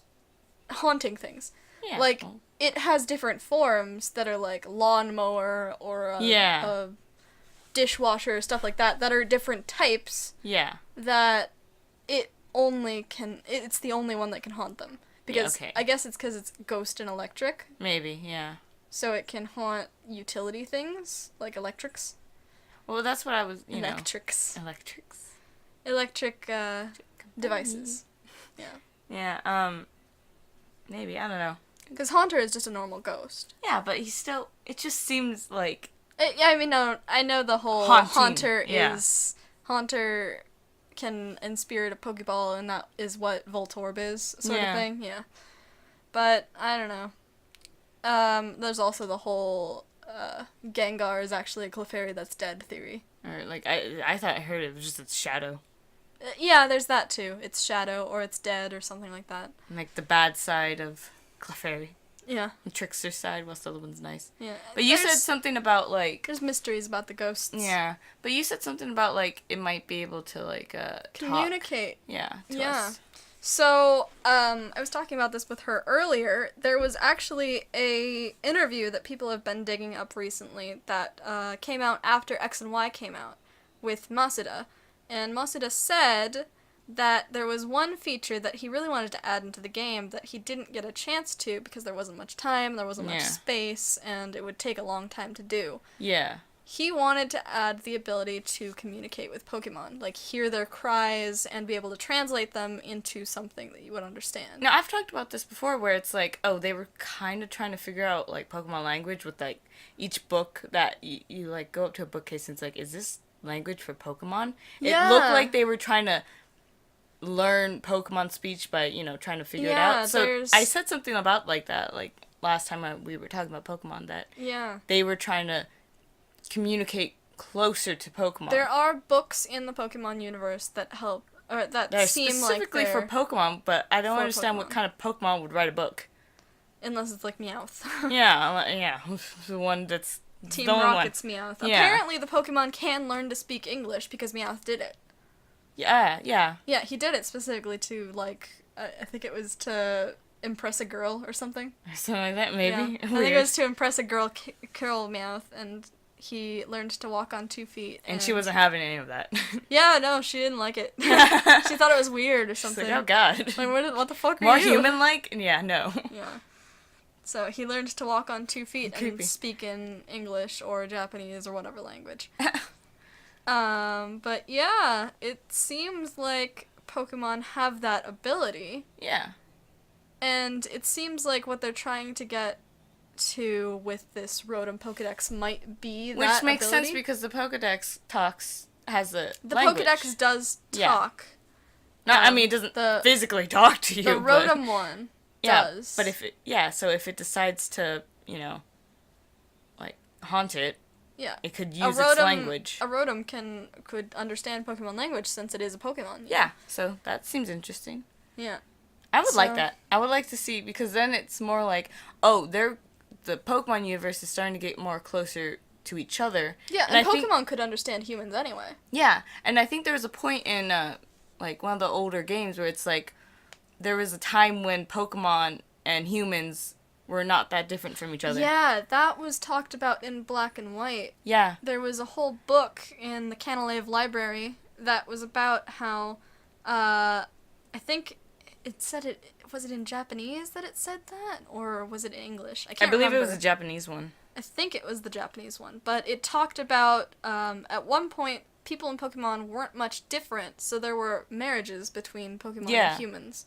haunting things. Yeah. Like, it has different forms that are, like, lawnmower or a dishwasher, stuff like that are different types. Yeah. That it's the only one that can haunt them. Because, I guess it's because it's ghost and electric. Maybe, yeah. So it can haunt utility things, like electrics. Well, that's what I was, Electrics. Electric Devices. Yeah. Yeah, maybe, I don't know. Because Haunter is just a normal ghost. Yeah, but he's still, it just seems like... no, I know the whole Haunter is... Haunter can inspirit a Pokeball, and that is what Voltorb is, sort of thing, yeah. But, I don't know. There's also the whole, Gengar is actually a Clefairy that's dead theory. Or, like, I thought I heard it was just its shadow. Yeah, there's that too. It's shadow, or it's dead, or something like that. Like, the bad side of Clefairy. Yeah. The trickster side, whilst the other one's nice. Yeah. But you said something about, like... There's mysteries about the ghosts. Yeah. But you said something about, like, it might be able to, like, communicate. Talk. Yeah. To us. So, I was talking about this with her earlier. There was actually a interview that people have been digging up recently that came out after X and Y came out with Masuda. And Masuda said that there was one feature that he really wanted to add into the game that he didn't get a chance to because there wasn't much time, there wasn't much space, and it would take a long time to do. Yeah. He wanted to add the ability to communicate with Pokemon, like hear their cries and be able to translate them into something that you would understand. Now, I've talked about this before where it's like, oh, they were kind of trying to figure out, like, Pokemon language with, like, each book that you like, go up to a bookcase and it's like, is this language for Pokemon? Yeah. It looked like they were trying to learn Pokemon speech by, trying to figure it out. So I said something about, like, that, like, last time we were talking about Pokemon, that they were trying to communicate closer to Pokemon. There are books in the Pokemon universe that help, or that seem specifically like for Pokemon, but I don't understand what kind of Pokemon would write a book. Unless it's like Meowth. yeah, the one that's Team Rocket's Meowth. Yeah. Apparently the Pokemon can learn to speak English because Meowth did it. Yeah. Yeah, he did it specifically to, like, I think it was to impress a girl or something. Something like that, maybe. Yeah. I think it was to impress a girl, Meowth, and he learned to walk on 2 feet. And she wasn't having any of that. Yeah, no, she didn't like it. She thought it was weird or something. She's like, oh god. Like, what the fuck are More you? More human-like? Yeah, no. Yeah. So he learned to walk on 2 feet and speak in English or Japanese or whatever language. But yeah, it seems like Pokemon have that ability. Yeah. And it seems like what they're trying to get to with this Rotom Pokedex might be that Which makes ability. sense because the Pokedex has a the language. Pokedex does talk. No, I mean, it doesn't physically talk to you. The Rotom one does. But if it decides to, like, haunt it, it could use its language. A Rotom could understand Pokemon language since it is a Pokemon. Yeah, so that seems interesting. Yeah. I would like that. I would like to see, because then it's more like, oh, the Pokemon universe is starting to get more closer to each other. Yeah, and Pokemon could understand humans anyway. Yeah, and I think there was a point in, like, one of the older games where it's like, there was a time when Pokemon and humans were not that different from each other. Yeah, that was talked about in Black and White. Yeah. There was a whole book in the Canalave Library that was about how, I think it said it, was it in Japanese that it said that? Or was it in English? I believe remember. It was a Japanese one. I think it was the Japanese one. But it talked about, at one point, people in Pokemon weren't much different, so there were marriages between Pokemon and humans.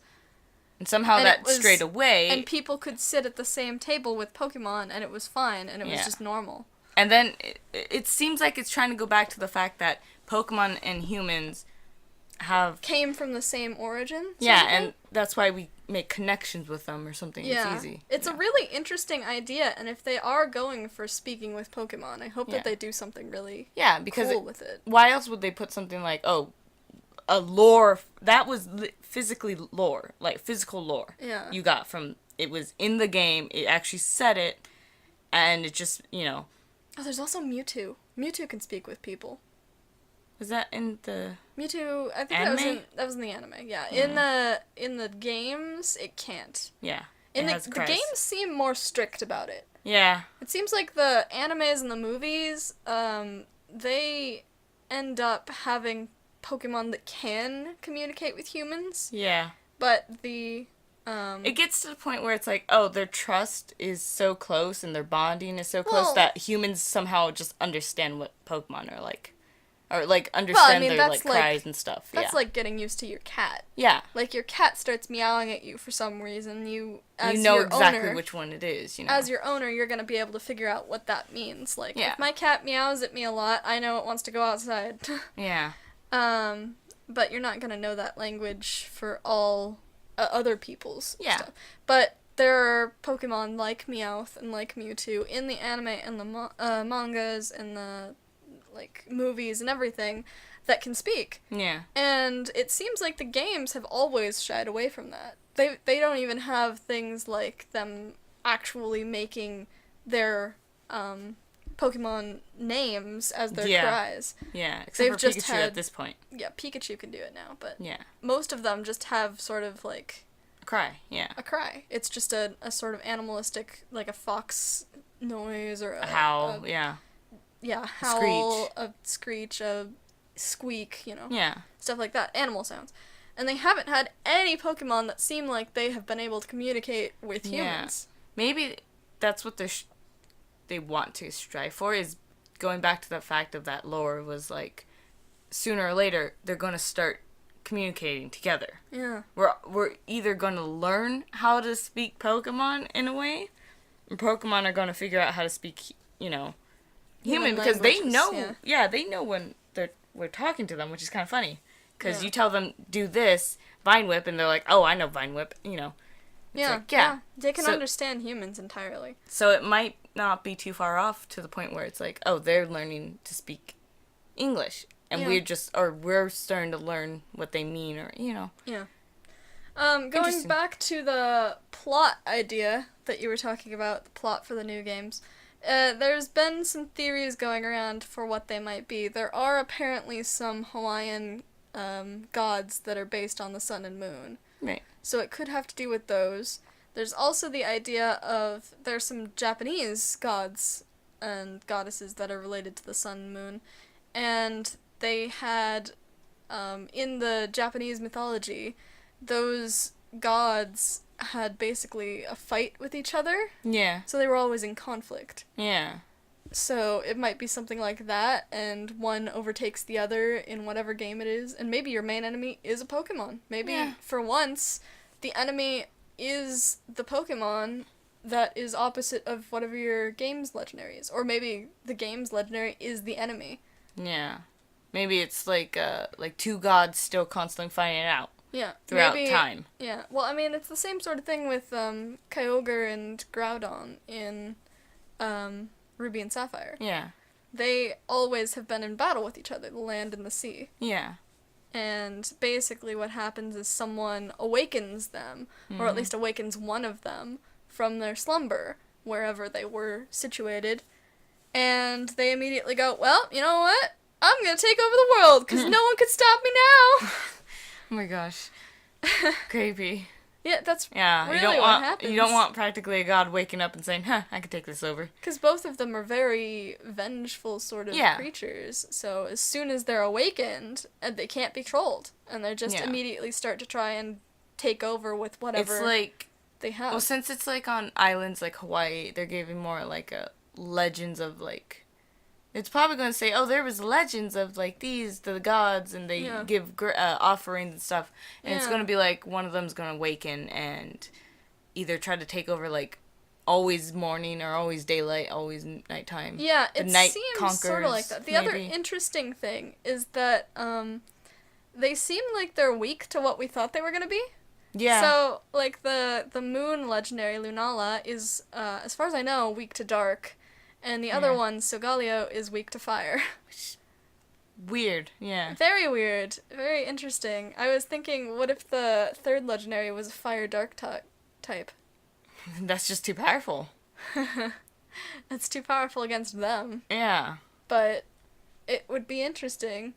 And somehow that strayed away. And people could sit at the same table with Pokemon, and it was fine, and it was just normal. And then it seems like it's trying to go back to the fact that Pokemon and humans came from the same origin. Yeah, and that's why we make connections with them or something. Yeah. It's easy. It's a really interesting idea, and if they are going for speaking with Pokemon, I hope that they do something really cool with it. Why else would they put something like, a lore, that was physically lore, like physical lore. Yeah. You got from, it was in the game, it actually said it, and it just, Oh, there's also Mewtwo. Mewtwo can speak with people. Was that in the Mewtwo, I think anime? that was in the anime. Yeah, Yeah. in the games, it can't. Yeah. In It has the cries. games seem more strict about it. Yeah. It seems like the animes and the movies, they end up having Pokemon that can communicate with humans, Yeah. but the It gets to the point where it's like, oh, their trust is so close and their bonding is so close Well- that humans somehow just understand what Pokemon are like. Or, like, understand their, that's like, cries and stuff. that's yeah. like getting used to your cat. Yeah. Like, your cat starts meowing at you for some reason, you You know your exactly owner, which one it is, you know. as your owner, you're gonna be able to figure out what that means. Like, Yeah. if my cat meows at me a lot, I know it wants to go outside. Yeah. But you're not gonna know that language for all other people's Yeah. stuff. But there are Pokemon like Meowth and like Mewtwo in the anime and the mangas and the, like, movies and everything that can speak. Yeah. And it seems like the games have always shied away from that. They don't even have things like them actually making their Pokemon names as their Yeah. cries. Yeah. Except They've for just Pikachu had- at this point. Yeah, Pikachu can do it now, but Yeah. most of them just have sort of like Cry. Yeah. a cry. It's just a sort of animalistic, like a fox noise or A howl. Yeah. yeah, howl, a screech, a squeak, you know. Yeah. Stuff like that, animal sounds. And they haven't had any Pokemon that seem like they have been able to communicate with humans. Maybe that's what they want to strive for, is going back to the fact of that lore was like, sooner or later, they're going to start communicating together. Yeah. We're either going to learn how to speak Pokemon in a way, or Pokemon are going to figure out how to speak, you know, human, because they languages, know, yeah. they know when we're talking to them, which is kind of funny. Because Yeah. you tell them, do this, Vine Whip, and they're like, oh, I know Vine Whip, you know. It's Yeah, like, yeah. They can So- understand humans entirely. So it might not be too far off to the point where it's like, oh, they're learning to speak English. And Yeah. we're starting to learn what they mean, or, you know. Yeah. Going Interesting. back to the plot idea that you were talking about, the plot for the new games, there's been some theories going around for what they might be. There are apparently some Hawaiian gods that are based on the sun and moon. Right. So it could have to do with those. There's also the idea of there's some Japanese gods and goddesses that are related to the sun and moon. And they had, in the Japanese mythology, those gods had basically a fight with each other. Yeah. So they were always in conflict. Yeah. So it might be something like that, and one overtakes the other in whatever game it is, and maybe your main enemy is a Pokemon. Maybe, Yeah. for once, the enemy is the Pokemon that is opposite of whatever your game's legendary is. Or maybe the game's legendary is the enemy. Yeah. Maybe it's like two gods still constantly fighting it out Yeah. throughout maybe, time. Yeah. Well, I mean, it's the same sort of thing with Kyogre and Groudon in Ruby and Sapphire. Yeah. They always have been in battle with each other, the land and the sea. Yeah. And basically what happens is someone awakens them, or at least awakens one of them, from their slumber, wherever they were situated, and they immediately go, well, you know what? I'm gonna take over the world, because no one could stop me now! Oh my gosh. Creepy. Yeah, that's Yeah, really you don't what want happens. you don't want practically a god waking up and saying, "Huh, I could take this over." Because both of them are very vengeful sort of Yeah. creatures, so as soon as they're awakened, they can't be controlled, and they just Yeah. immediately start to try and take over with whatever It's like, they have. well, since it's like on islands like Hawaii, they're giving more like a legends of like. It's probably going to say, oh, there was legends of like these the gods, and they Yeah. give offerings and stuff, and it's Yeah. going to be like one of them's going to awaken and either try to take over like always morning or always daylight, always nighttime. Yeah, The it night seems sort of like conquers, that. The other maybe. interesting thing is that they seem like they're weak to what we thought they were going to be. Yeah. So, like, the moon legendary, Lunala, is, as far as I know, weak to dark, and the other Yeah. one, Solgaleo, is weak to fire. Weird. Yeah. Very weird. Very interesting. I was thinking, what if the third legendary was a fire dark type? That's just too powerful. It's too powerful against them. Yeah. But it would be interesting.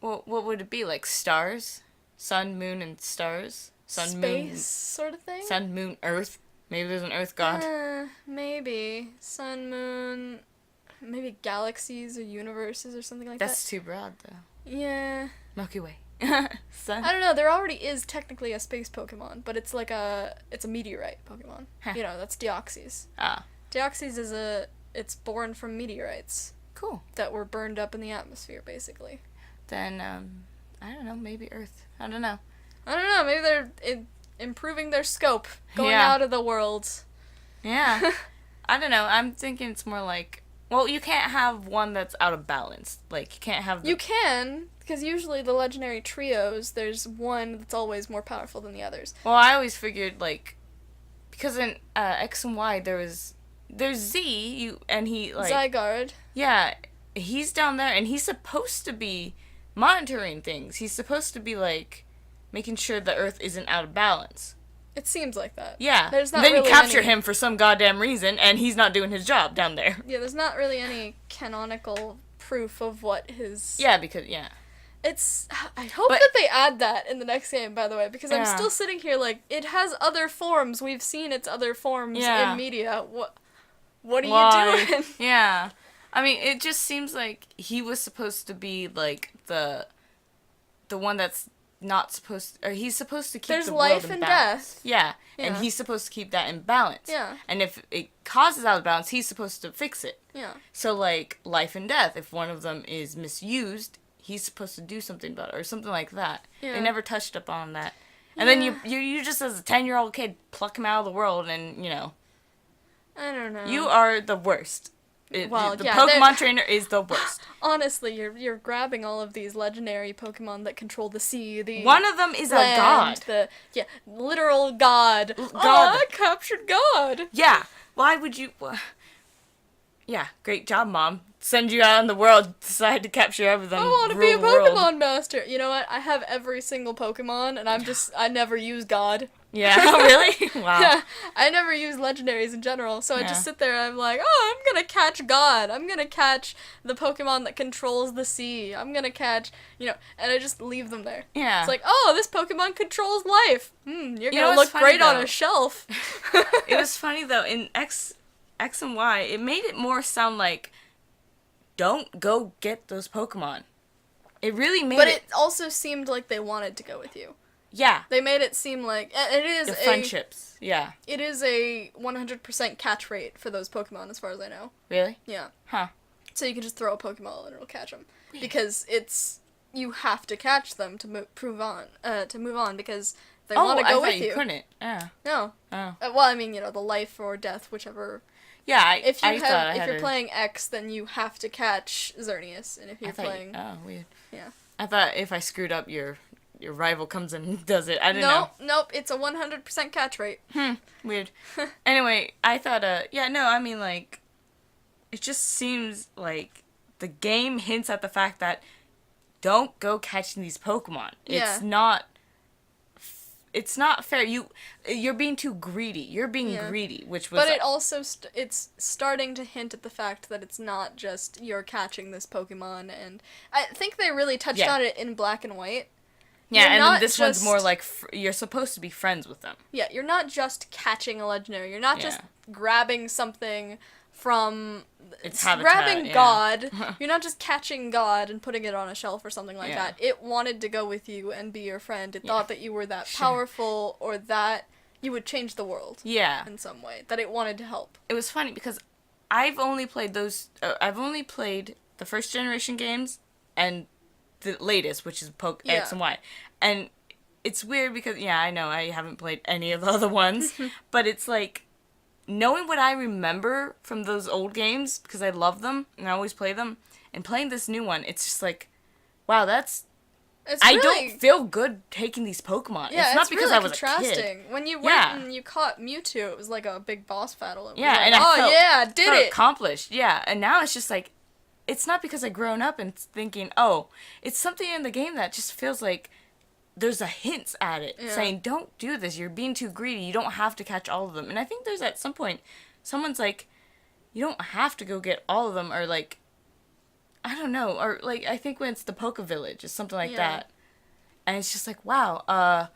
Well, what would it be? Like stars? Sun, moon, and stars? Sun, Space moon, sort of thing? sun, moon, earth? Maybe there's an earth god. Maybe. Sun, moon, maybe galaxies or universes or something like That's too broad, though. that. Yeah. Milky Way. Sun. I don't know, there already is technically a space Pokemon, but it's like it's a meteorite Pokemon. Huh. You know, that's Deoxys. Ah. Deoxys is it's born from meteorites Cool. that were burned up in the atmosphere, basically. Then, I don't know, maybe earth. I don't know. Maybe they're improving their scope, going Yeah. out of the world. Yeah. I don't know, I'm thinking it's more like, well, you can't have one that's out of balance. Like, you can't have You can, because usually the legendary trios, there's one that's always more powerful than the others. Well, I always figured, like, because in X and Y, there's Z, and he, like... Zygarde. Yeah, he's down there, and he's supposed to be monitoring things. He's supposed to be, like, making sure the Earth isn't out of balance. It seems like that. Yeah. There's not then really you capture any... him for some goddamn reason, and he's not doing his job down there. Yeah, there's not really any canonical proof of what his... Yeah, because, yeah. It's... I hope that they add that in the next game, by the way, because I'm Yeah. still sitting here like, it has other forms. We've seen its other forms in media. What are you doing? Yeah. I mean, it just seems like he was supposed to be, like, the one that's not supposed to... Or he's supposed to keep There's the world life in and balance. death. Yeah. Yeah. And he's supposed to keep that in balance. Yeah. And if it causes out of balance, he's supposed to fix it. Yeah. So, like, life and death, if one of them is misused, he's supposed to do something about it, or something like that. Yeah. They never touched upon that. And then you just, as a 10-year-old kid, pluck him out of the world, and, you know. I don't know. You are the worst. The yeah, Pokemon trainer is the worst. Honestly, you're grabbing all of these legendary Pokemon that control the sea, the One of them is land, a god. the literal god. God. Oh, I captured God. Yeah. Why would you... Yeah, great job, Mom. Send you out in the world, decide to capture everything. I want to be a rule the Pokemon world. master. You know what? I have every single Pokemon, and I never use God. Yeah, really? Wow. Yeah, I never use legendaries in general, so I just sit there and I'm like, oh, I'm gonna catch God. I'm gonna catch the Pokemon that controls the sea. I'm gonna catch, and I just leave them there. Yeah. It's like, oh, this Pokemon controls life. You're know gonna what's look funny, great on though? a shelf. It was funny, though, in X and Y, it made it more sound like, don't go get those Pokemon. It really made But it also seemed like they wanted to go with you. Yeah. They made it seem like it is The friendships. Yeah. It is a 100% catch rate for those Pokemon, as far as I know. Really? Yeah. Huh. So you can just throw a Pokeball and it'll catch them because you have to catch them to move on because they want to go with you. You couldn't. Yeah. No. Oh. Well, I mean, the life or death, whichever. Yeah. If you're playing X, then you have to catch Xerneas, and if you're playing. Oh, weird. Yeah. I thought if I screwed up, your rival comes and does it. I didn't know. Nope. It's a 100% catch rate. Weird. Anyway, I thought, I mean, like, it just seems like the game hints at the fact that don't go catching these Pokemon. Yeah. It's not fair. You're being too greedy. You're being greedy, which was... But it also, it's starting to hint at the fact that it's not just you're catching this Pokemon, and I think they really touched on it in Black and White. Yeah, and then this one's more like you're supposed to be friends with them. Yeah, you're not just catching a legendary. You're not just grabbing something from... It's habitat, grabbing God. You're not just catching God and putting it on a shelf or something like that. It wanted to go with you and be your friend. It thought that you were that powerful or that you would change the world. Yeah. In some way. That it wanted to help. It was funny because I've only played I've only played the first generation games and the latest, which is X and Y. And it's weird because, I know I haven't played any of the other ones, but it's like, knowing what I remember from those old games, because I love them, and I always play them, and playing this new one, it's just like, wow, I don't feel good taking these Pokemon. Yeah, it's not because really I was contrasting. a kid. When you went and you caught Mewtwo, it was like a big boss battle. It was and I did it! Accomplished, and now it's just like, it's not because I've grown up and thinking, it's something in the game that just feels like there's a hint at it saying, don't do this, you're being too greedy, you don't have to catch all of them. And I think there's at some point, someone's like, you don't have to go get all of them, or, like, I don't know, or, like, I think when it's the Poke Village, it's something like that. And it's just like, wow,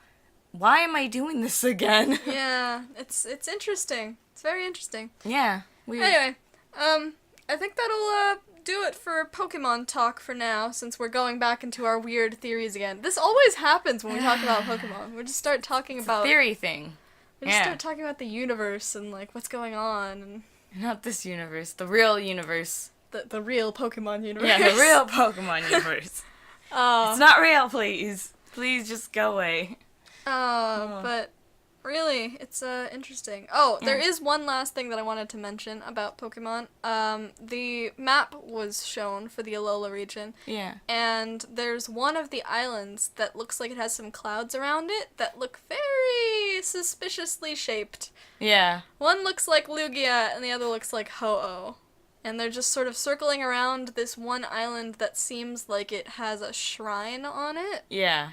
why am I doing this again? Yeah, it's interesting. It's very interesting. Yeah. Weird. Anyway, I think that'll, do it for Pokemon talk for now, since we're going back into our weird theories again. This always happens when we talk about Pokemon. We just start talking about... theory thing. We just start talking about the universe and, like, what's going on. And not this universe. The real universe. The real Pokemon universe. Yeah, the real Pokemon universe. It's not real, please. Please just go away. But really, it's interesting. Oh, there is one last thing that I wanted to mention about Pokemon. The map was shown for the Alola region. Yeah. And there's one of the islands that looks like it has some clouds around it that look very suspiciously shaped. Yeah. One looks like Lugia and the other looks like Ho-Oh. And they're just sort of circling around this one island that seems like it has a shrine on it. Yeah.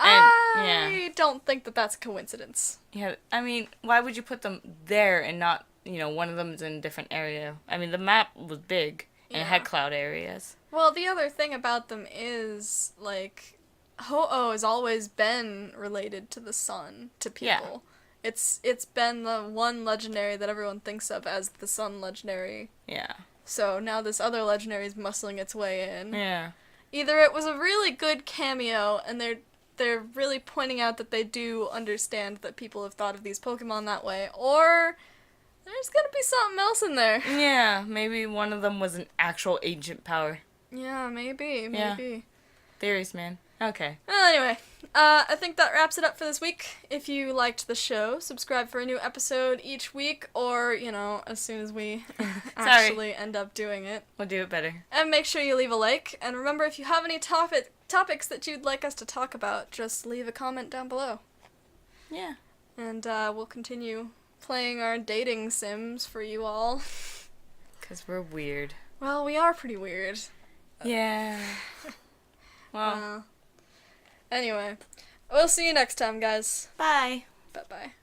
I don't think that that's a coincidence. Yeah, I mean, why would you put them there and not, one of them is in a different area? I mean, the map was big, and it had cloud areas. Well, the other thing about them is, like, Ho-Oh has always been related to the sun, to people. Yeah. It's been the one legendary that everyone thinks of as the sun legendary. Yeah. So now this other legendary is muscling its way in. Yeah. Either it was a really good cameo, and they're really pointing out that they do understand that people have thought of these Pokemon that way, or there's gonna be something else in there. Yeah, maybe one of them was an actual ancient power. Yeah, maybe. Yeah. Theories, man. Okay. Well, anyway, I think that wraps it up for this week. If you liked the show, subscribe for a new episode each week, or, as soon as we actually end up doing it. We'll do it better. And make sure you leave a like, and remember, if you have any topics that you'd like us to talk about, just leave a comment down below. Yeah. And we'll continue playing our dating sims for you all. 'Cause we're weird. Well, we are pretty weird. Yeah. Well. Anyway, we'll see you next time, guys. Bye. Bye-bye.